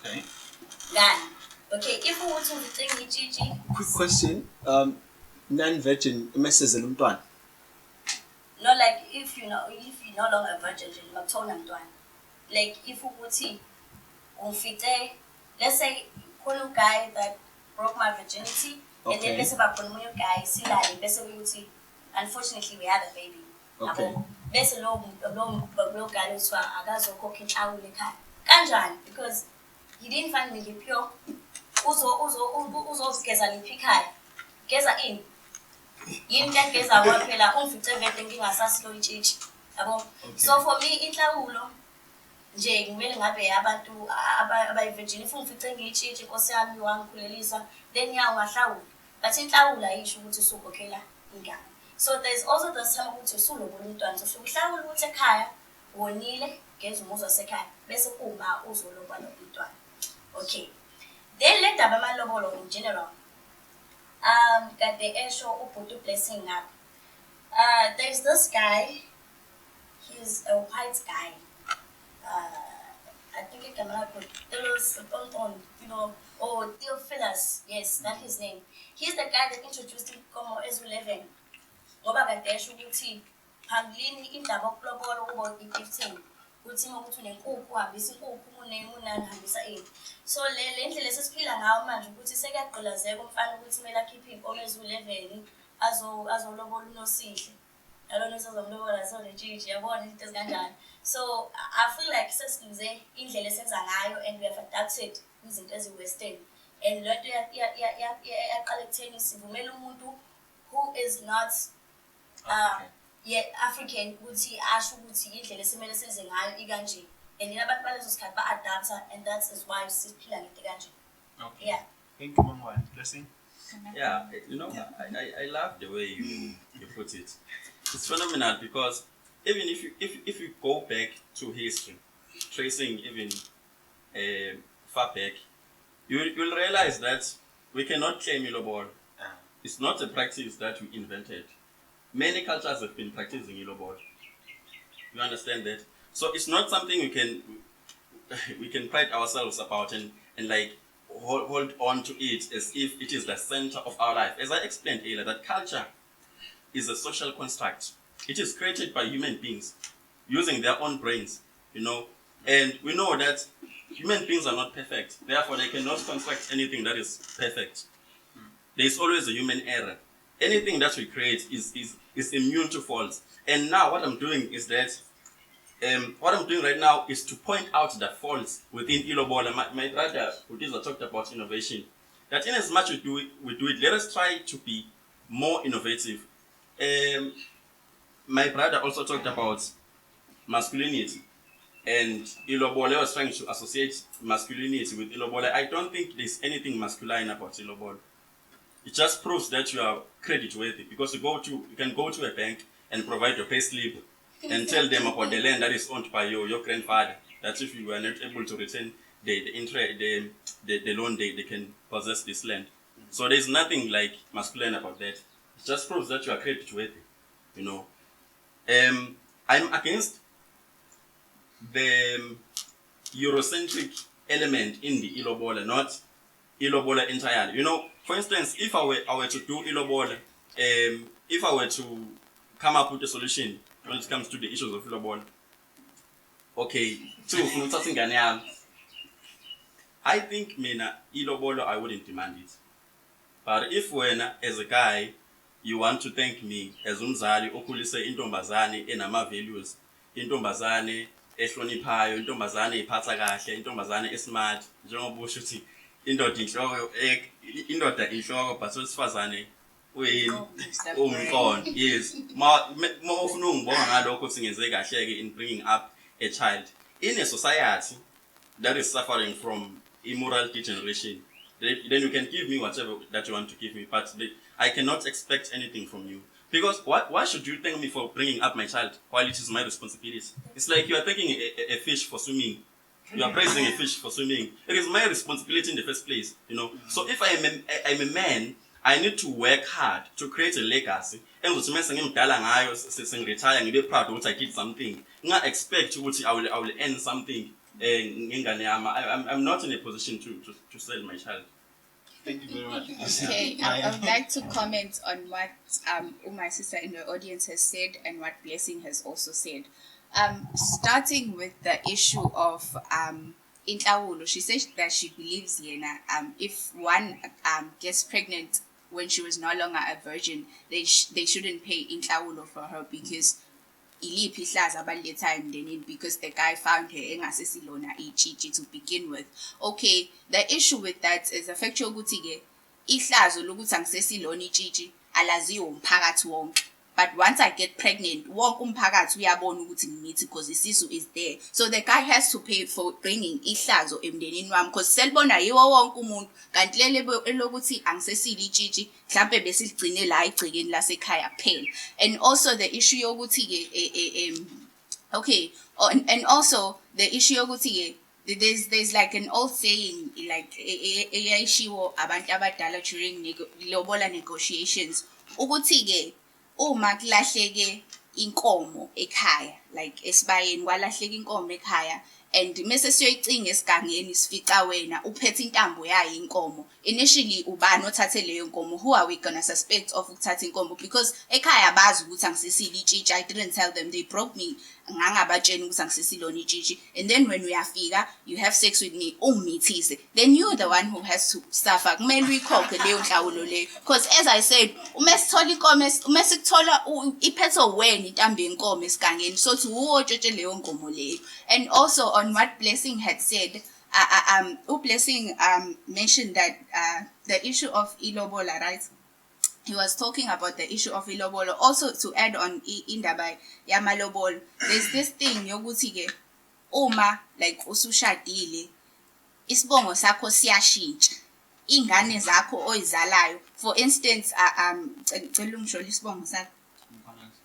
Okay. Ngani? Okay, if uthi ngicenge itshitshi. Quick question. Non-virgin mesezela umntwana. No, like if you're no longer a virgin, makuthola umntwana. Like if uthi ufite, let's say khona guy that broke my virginity, and then bese bakhona umunye guy silale bese uthi unfortunately we had a baby. Okay. Bese lo guy uswa akazokhokha inhlawulo ekhaya. Kanjani? Because he didn't find me pure. Uzogeza liphi ikhaya? Geza ini? Yini ngegeza kwaphela umfice vele ngingasasilo itshitshi. Yabo. So for me inhlawulo nje ngimele ngabe abantu abayi-virgin if umfice ngiyitshitshi inkosi yami wangikhulelisa then ungahlawula. But inhlawulo ayisho ukuthi usukhokhela ingane. So there's also the time ukuthi usulobola umntwana, so uhlawula ukuthi ekhaya wonile geza umuzi wasekhaya bese uma uzolobola umntwana. Okay. Then let ndaba amalobolo in general. Kade esho ubhuti Blessing ngapha. There's this guy, he's a white guy. I think it came out with Theophilus, yes, that's his name. He's the guy that introduced him Como Ezu 11 ngoba kade esho ukuthi phambilini indaba yokulobola ukuba i-gifting kuthi uma ukuthi unenkukhu uhambisa inkukhu munani hambisa ini. So le ndlela esesiphila ngayo manje ukuthi sekuyagqilazeka umfana ukuthi kumele akhiphe iy'nkomo eziwu-11 azolobola unosihle. Yalona usazomlobola sonetshitshi yabona izinto ezikanjani. So I feel like sesiluze indlela esenza ngayo and we have adapted izinto ezi-western. And lo nto yaqala ekutheni sivumele umuntu who is not African ukuthi asho ukuthi indlela esimele senze ngayo ikanje. And then abantu balezo sikhathi ba-adapter, and that is why siphila ngento kanje. Okay. Yeah. Thank you, Mangwane. Blessing. Yeah, I love the way you put it. It's phenomenal because even if you go back to history, tracing even far back, you'll realize that we cannot claim ilobolo. It's not a practice that we invented. Many cultures have been practicing ilobolo. You understand that? So it's not something we can pride ourselves about and like hold on to it as if it is the center of our life. As I explained earlier, that culture is a social construct. It is created by human beings using their own brains, and we know that human beings are not perfect. Therefore, they cannot construct anything that is perfect. There is always a human error. Anything that we create is immune to faults. And now what I'm doing is that right now is to point out the faults within Ilobola. My brother Udiza talked about innovation. That in as much we do it, let us try to be more innovative. My brother also talked about masculinity. And Ilobola was trying to associate masculinity with Ilobola. I don't think there's anything masculine about Ilobola. It just proves that you are credit worthy because you can go to a bank and provide your pay slip and tell them about the land that is owned by your grandfather. That if you are not able to return the loan, they can possess this land. So there's nothing like masculine about that. It just proves that you are credit worthy. I'm against the Eurocentric element in the Ilobola, not Ilobola entirely. For instance, if I were to do Ilobola, if I were to come up with a solution when it comes to the issues of Ilobola, okay, I think mina Ilobola I wouldn't demand it. But if when as a guy you want to thank me as umzali okhulise intombazane enama values, intombazane ehloniphayo, intombazane iphatha kahle, intombazane esmart, njengoba usho ukuthi indoda inhloko but wesifazane umqondo. Yes, ma ufuna ungibonga ngalokho singenze kahle ke in bringing up a child in a society that is suffering from immoral degeneration. Then you can give me whatever that you want to give me, but I cannot expect anything from you. Because why should you thank me for bringing up my child while it is my responsibility? It's like you are thanking a fish for swimming. You are praising a fish for swimming. It is my responsibility in the first place, So if I'm a man, I need to work hard to create a legacy. And what retire and be proud that I did something. Not expect what I will earn something. I'm not in a position to sell my child. Thank you very much. Okay, I would like to comment on what my sister in the audience has said and what Blessing has also said. Starting with the issue of INHLAWULO, she said that she believes if one gets pregnant when she was no longer a virgin, they shouldn't pay INHLAWULO for her because iliphi ihlaza abalethayo emndenini because the guy found her engasesilona ichichi to begin with. Okay, the issue with that is the fact yokuthi ke ihlazo lokuthi angisesilona ichichi alaziwa umphakathi wonke. But once I get pregnant, wonke umphakathi uyabona ukuthi ngimithi because isisu is there. So the guy has to pay for bringing ihlazo emndenini wami because selibona yiwo wonke umuntu kanti lele elokuthi angisesile ichichi mhlambe besiligcine la igcikeni lasekhaya kuphela. And also the issue yokuthi ke okay, and also the issue yokuthi ke there's like an old saying like eyayishiwo abantu abadala during lobola negotiations ukuthi ke uma kulahleke inkomo ekhaya like esibayeni kwalahleka inkomo ekhaya, and mase siyoyicinga esigangeni sifica wena uphethe intambo yayo inkomo. Initially ubani othathe leyo nkomo? Who are we gonna suspect of ukuthatha inkomo? Because ekhaya bazi ukuthi angisisile itshitshi. I didn't tell them, they broke me. Ngangabatshela ukuthi angisesilona itshitshi. And then when uyafika, you have sex with me, ungimithise, then you're the one who has to suffer. Kumele uyikhokhe leyo nhlawulo leyo. Because as I said, uma sithola inkomo, uma sikuthola iphethe wena intambo yenkomo esigangeni, so to utshetshe leyo nkomo leyo. And also on what Blessing had said, Blessing mentioned that the issue of ilobola, right? He was talking about the issue of ilobolo. Also, to add on indaba yamalobolo, there's this thing yokuthi ke uma like usushadile, isibongo sakho siyashintsha. Ingane zakho oyizalayo, for instance, ngicela ungisholo isibongo sakho.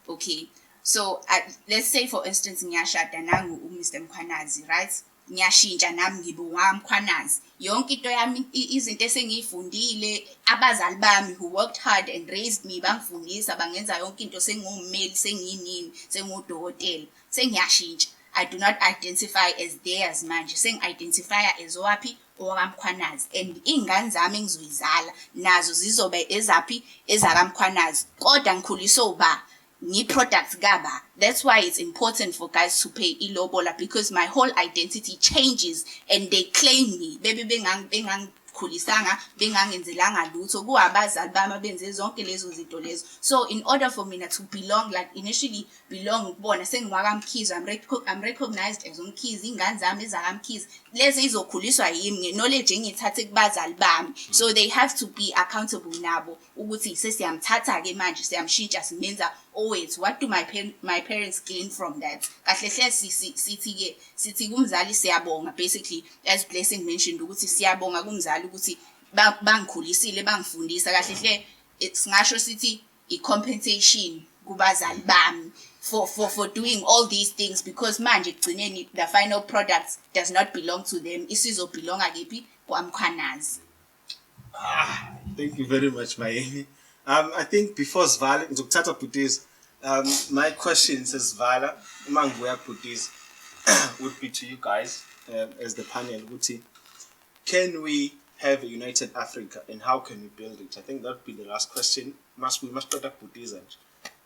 Okay. So let's say for instance ngiyashada nangu uMr Mkhwanazi, right? Ngiyashintsha nami ngibe uMkhwanazi. Yonke into yami izinto esengiyifundile, abazali bami who worked hard and raised me bangifundisa bangenza yonke into, sengummeli, sengiyinini, sengudokotela, sengiyashintsha. I do not identify as theirs manje, sengi-identify as owaphi? OwaMkhwanazi. And iy'ngane zami engizoyizala nazo zizobe ezaphi? EzakaMkhwanazi. Kodwa ngikhuliswe uba products gaba. That's why it's important for guys to pay ilobola, because my whole identity changes and they claim me. Baby khulisanga bengangenzelanga lutho kuwabazali bami abenze zonke lezo zinto lezo. So in order for me to belong, like initially belong ukubona sengiwakamkhizi, I'm recognized as umkhizi, ingane zami ezakamkhizi lezi izokhuliswa yimi knowledge engithathe kubazali bami. So they have to be accountable nabo ukuthi sesiyamthatha ke manje siyamshintsha simenza owethu. What do my parents gain from that? Kahle hle sithi kumzali siyabonga, basically as Blessing mentioned ukuthi siyabonga kumzali ukuthi bangikhulisile bangifundisa. Kahle hle singasho sithi i-compensation kubazali bami for doing all these things, because manje kugcineni the final product does not belong to them, isizobelonga kephi? KwaMkhwanazi. Thank you very much, Mayemi. I think before Svala, ngizokuthatha Bhutis, my question says Svala, Manguya Bhutis, would be to you guys as the panel. Can we have a united Africa, and how can we build it? I think that would be the last question. We must put up Bhutis.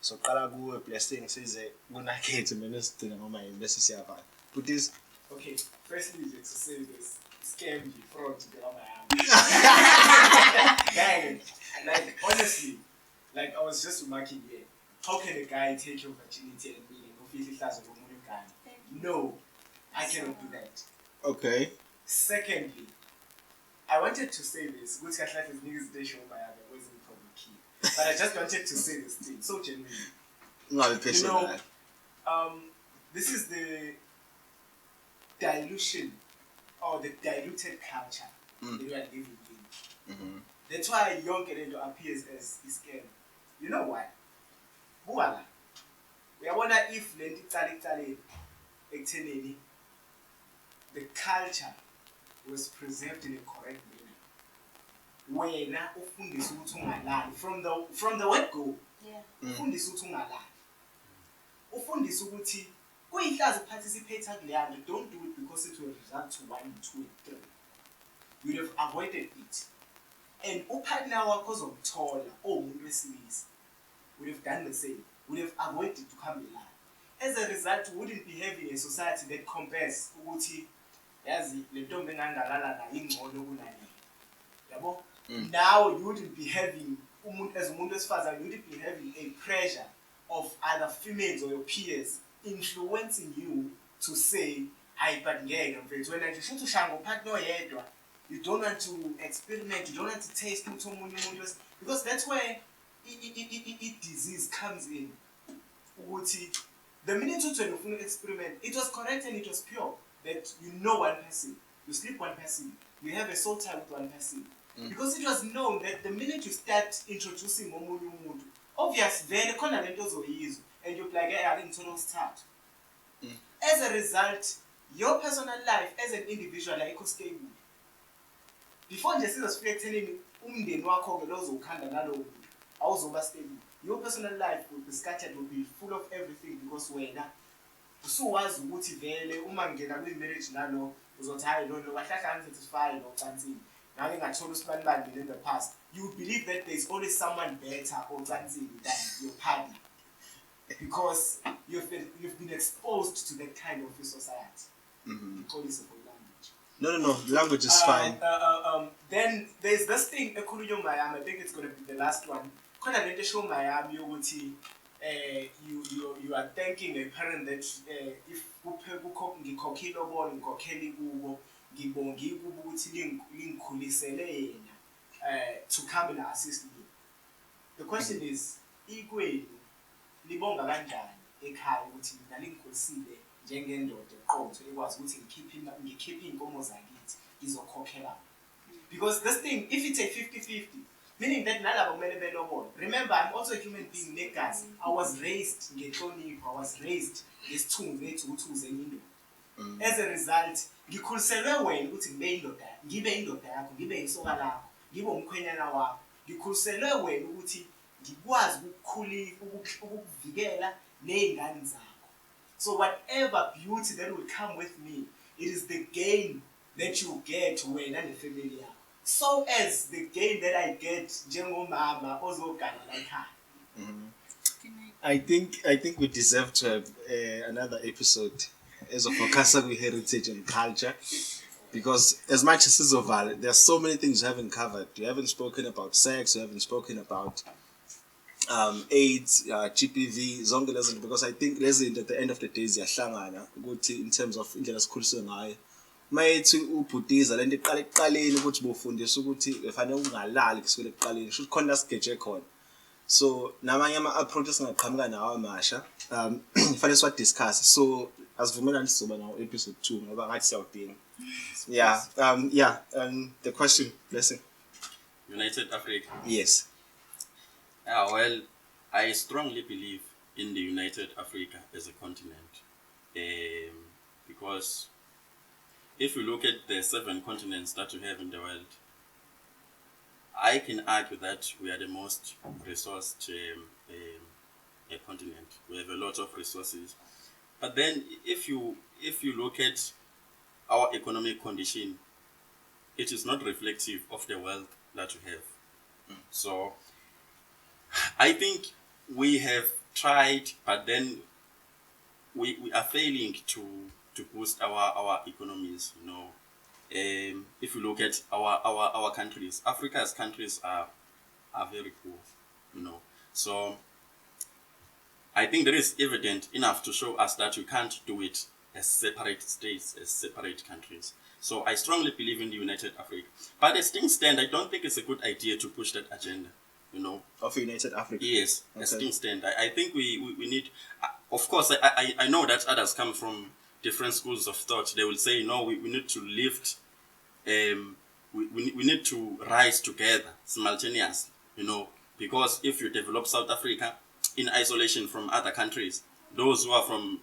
So qala kuwe Blessing size kunakhethe mina sidinga noma yini bese siyavala. Bhutis. Okay, firstly, just to say this, scam you fraud to get on my arm. Dang, like honestly, like I was just remarking here, how can a guy take your virginity and meaning of it as a woman guy? No, I cannot do that. Okay. Secondly, I wanted to say this, good cat life is niggas they show my other wasn't probably key. But I just wanted to say this thing so genuinely. You know, this is the dilution or the diluted culture that we are living in. Mm-hmm. That's why young Keredo appears as a scam. You know why? Buala. We wonder if the culture was preserved in a correct manner. From the word go, participate don't do it because it will result to 1, 2, and 3. You'd have avoided it. And partner cause of tall or would have done the same, would have avoided to come alive. As a result, we wouldn't be having a society that compares now you wouldn't be having as Mundo's father, you wouldn't be having a pressure of other females or your peers influencing you to say, I but when I shoot to Shango partner you don't want to experiment, you don't want to taste because that's where disease comes in. The minute you experiment, it was correct and it was pure. That you know one person, you sleep one person, you have a soul tie with one person. Because it was known that the minute you start introducing obviously very and you're like, I didn't start. As a result, your personal life as an individual like stable. Before just telling your personal life will be scattered, will be full of everything because we're not. usuwazi ukuthi vele uma ngena kwi-marriage nalo uzothi hayi lo kahlahla ngisatisfy lo cansini ngake ngathola usibani in the past. You believe that there's always someone better ocansini than your partner because you've been exposed to that kind of a society. Police of language. No. Language is fine. Then there's this thing, ekhulunywa Miami. I think it's going to be the last one. Khona lento show Miami ukuthi you are thanking a parent that if ngikhokhile lobolo ngikhokhele kubo ngibongi kubo ukuthi lingikhulisele yena to come and assist me. The question is ikwenu libonga kanjani ekhaya ukuthi mina lingikhulisile njengendoda eqotho ekwazi ukuthi ngikhiphe inkomo zakithi ngizokhokhela. Because this thing, if it's a 50-50, meaning that nalabo kumele belobole. Remember, I'm also a human being, negas. I was raised ngehlonipho, I was raised ngesithunzi ethu ukuthi uze indoda. As a result, ngikhuliselwe wena ukuthi ngibe indoda yakho, ngibe isoka lakho, ngibe umkhwenyana wakho. Ngikhuliselwe wena ukuthi ngikwazi ukukuvikela nezingane zakho. So whatever beauty that will come with me, it is the gain that you get when and the family yakho. So as the gain that I get njengomama ozogana la ekhaya. I think we deserve to have another episode as a focus on heritage and culture, because as much as Sizoval, there are so many things we haven't covered. We haven't spoken about sex. We haven't spoken about AIDS, GPV, zonke lezinto, because I think lezinto at the end of the day ziyahlangana ukuthi in terms of indlela sikhuliswe ngayo. Mayethi ubhudiza lento iqala ekuqaleni ukuthi bofundisa ukuthi efanele ungalali kusukela ekuqaleni should khona sigeje khona. So namanye ama approaches ngaqhamuka nawo amasha fanele siwa discuss. So asivumelani sizoba nawo episode 2 ngoba ngathi siyawudinga. The question, Blessing. United Africa. Yes. Well, I strongly believe in the United Africa as a continent, because if you look at the 7 continents that we have in the world, I can argue that we are the most resourced continent. We have a lot of resources, but then if you look at our economic condition, it is not reflective of the wealth that we have. So I think we have tried, but then we are failing to boost our economies. If you look at our countries, Africa's countries are very poor. So I think there is evidence enough to show us that we can't do it as separate states, as separate countries. So I strongly believe in the United Africa. But as things stand, I don't think it's a good idea to push that agenda. Of United Africa. Yes, okay. As things stand, I think we need. Of course, I know that others come from different schools of thought. They will say, no, we need to lift. We need to rise together simultaneously. Because if you develop South Africa in isolation from other countries, those who are from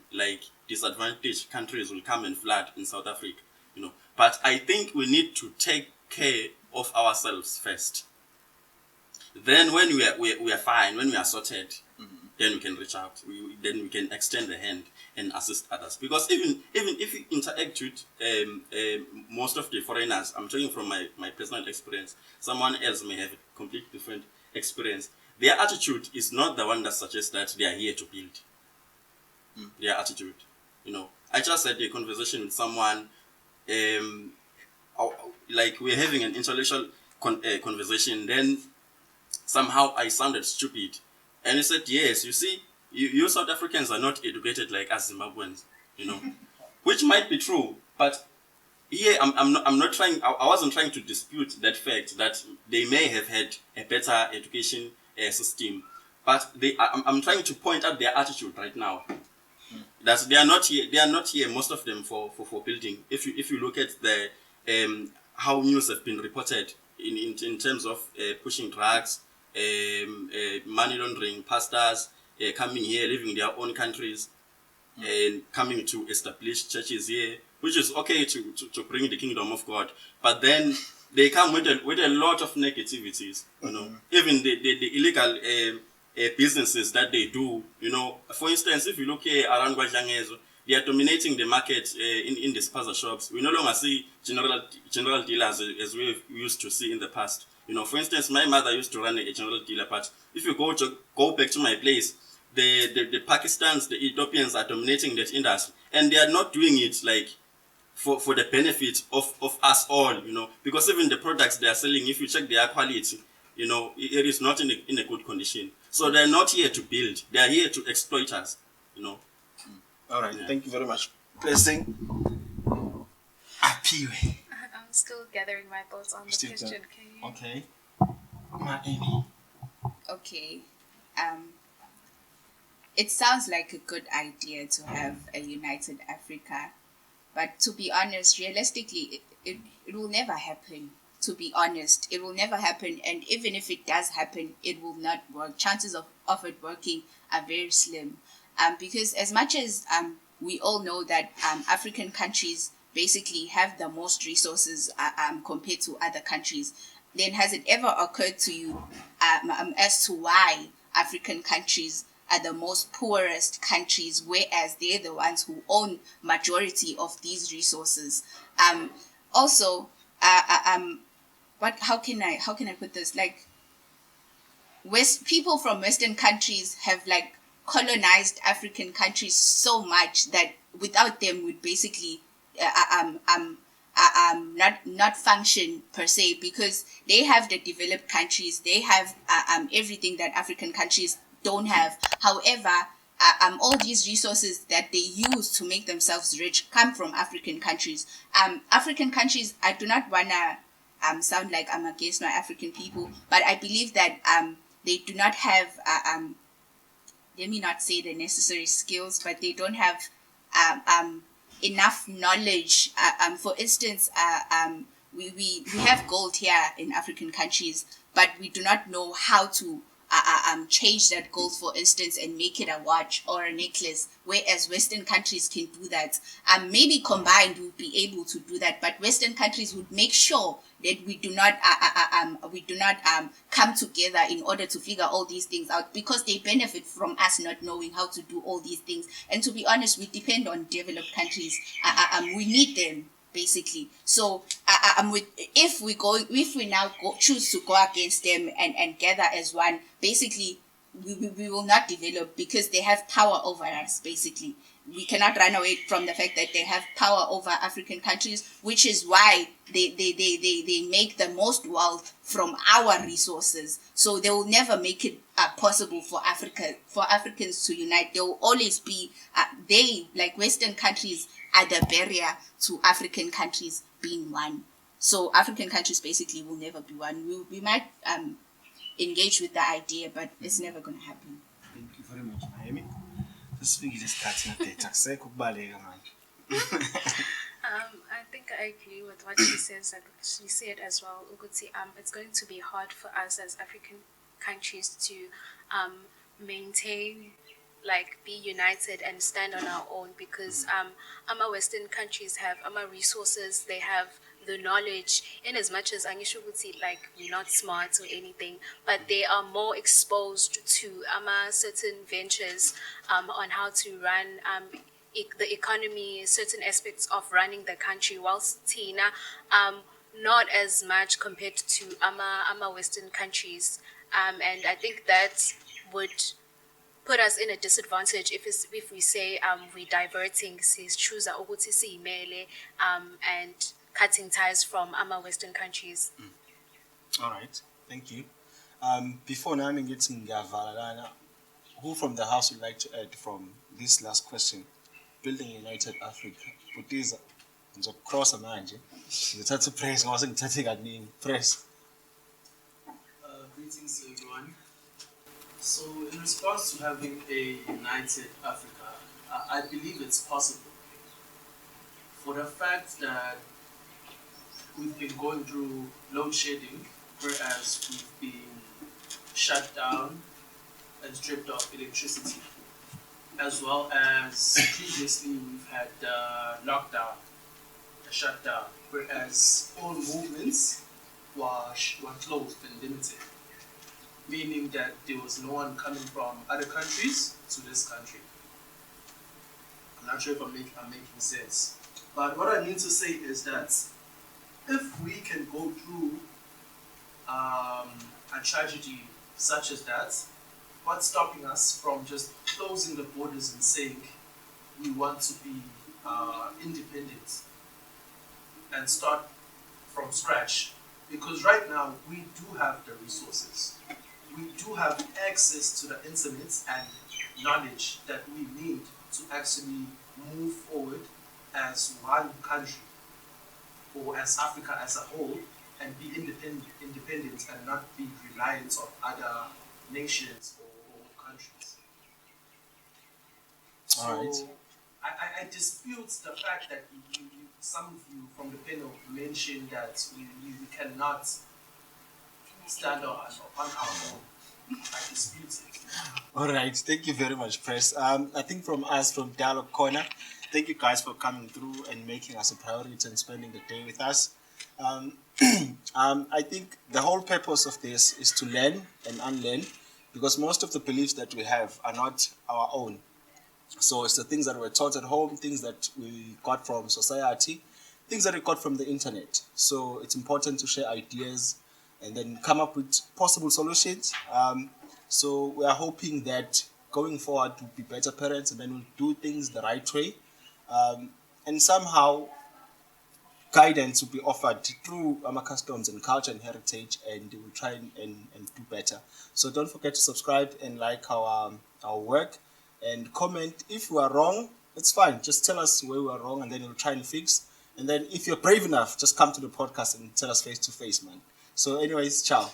disadvantaged countries will come and flood in South Africa. But I think we need to take care of ourselves first. Then when we are fine, when we are sorted, then we can reach out. Then we can extend the hand and assist others. Because even if you interact with most of the foreigners, I'm talking from my personal experience, someone else may have a completely different experience. Their attitude is not the one that suggests that they are here to build. Their attitude, I just had a conversation with someone, we're having an intellectual conversation. Then somehow I sounded stupid. And he said, yes, you see, you South Africans are not educated like us Zimbabweans, which might be true. But here, I'm not trying, I wasn't trying to dispute that fact that they may have had a better education system. But I'm trying to point out their attitude right now. That they are not here, most of them, for building. If you look at the how news have been reported in terms of pushing drugs, money laundering, pastors coming here, living their own countries, and coming to establish churches here, which is okay to bring the kingdom of God. But then they come with a lot of negativities. Even the illegal businesses that they do. For instance, if you look here around Guajangezo, they are dominating the market in the spaza shops. We no longer see general dealers as we used to see in the past. For instance, my mother used to run a general dealer, but if you go back to my place, the Pakistans, the Ethiopians are dominating that industry, and they are not doing it like for the benefit of us all, because even the products they are selling, if you check their quality, it is not in a good condition. So they're not here to build; they are here to exploit us. All right, Yeah. thank you very much. Blessing. Apiwe. I'm still gathering my thoughts on the Still question. got- Can you? Okay. Ma-Amy. Okay. It sounds like a good idea to have a united Africa, but to be honest, realistically, it will never happen. To be honest, it will never happen, and even if it does happen, it will not work. Chances of it working are very slim. Because as much as we all know that African countries basically have the most resources compared to other countries, then has it ever occurred to you as to why African countries are the most poorest countries, whereas they're the ones who own majority of these resources? Also, what? How can I put this? Like, people from Western countries have like colonized African countries so much that without them would basically not function per se, because they have the developed countries, they have everything that African countries don't have. However, all these resources that they use to make themselves rich come from African countries. African countries, I do not wanna sound like I'm against my African people, but I believe that they do not have let me not say the necessary skills, but they don't have enough knowledge. For instance, we have gold here in African countries, but we do not know how to change that gold, for instance, and make it a watch or a necklace, whereas Western countries can do that. Maybe combined would be able to do that, but Western countries would make sure that we do not come together in order to figure all these things out, because they benefit from us not knowing how to do all these things. And to be honest, we depend on developed countries. We need them basically. So if we now choose to go against them and gather as one, basically we will not develop, because they have power over us. Basically, we cannot run away from the fact that they have power over African countries, which is why they make the most wealth from our resources. So they will never make it possible for Africans to unite. There will always be they, like Western countries, are the barrier to African countries being one. So African countries basically will never be one. We might engage with the idea, but it's never going to happen. Thank you very much, Miami. Sesifikile isikhathi ngedata akusekho ukubaleka manje. I think I agree with what she says. She said as well, Uguti, it's going to be hard for us as African countries to maintain, like, be united and stand on our own, because our Western countries have our resources, they have the knowledge, in as much as Angishuguti, like, we're not smart or anything, but they are more exposed to certain ventures on how to run the economy, certain aspects of running the country, whilst Tina not as much compared to our Western countries. And I think that would put us in a disadvantage if we say we're diverting, choose and cutting ties from our Western countries. All right, thank you. Before now, I'm getting Gavalana. Who from the house would like to add from this last question? Building a united Africa. Putiza, ngizokukrossa manje. Ngithatha upress ngoba sengithathe kaningi. Press. Greetings to everyone. So, in response to having a united Africa, I believe it's possible. For the fact that we've been going through load shedding, whereas we've been shut down and stripped of electricity, as well as previously we've had lockdown, a shutdown, whereas all movements were closed and limited, meaning that there was no one coming from other countries to this country. I'm not sure if I'm making sense. But what I mean to say is that if we can go through a tragedy such as that, what's stopping us from just closing the borders and saying we want to be independent and start from scratch? Because right now we do have the resources, we do have access to the internet and knowledge that we need to actually move forward as one country or as Africa as a whole and be independent and not be reliant on other nations or countries. So All right. I dispute the fact that some of you from the panel mentioned that we cannot stand on our own. I dispute it. All right, thank you very much, Press. I think from us, from Dialogue Corner, thank you guys for coming through and making us a priority and spending the day with us. Um, I think the whole purpose of this is to learn and unlearn, because most of the beliefs that we have are not our own. So it's the things that were taught at home, things that we got from society, things that we got from the internet. So it's important to share ideas and then come up with possible solutions. So we are hoping that going forward we'll be better parents and then we'll do things the right way. And somehow guidance will be offered through our customs and culture and heritage, and we'll try and do better. So don't forget to subscribe and like our work and comment. If we are wrong, it's fine. Just tell us where we are wrong and then we'll try and fix. And then if you're brave enough, just come to the podcast and tell us face to face, man. So anyways, ciao.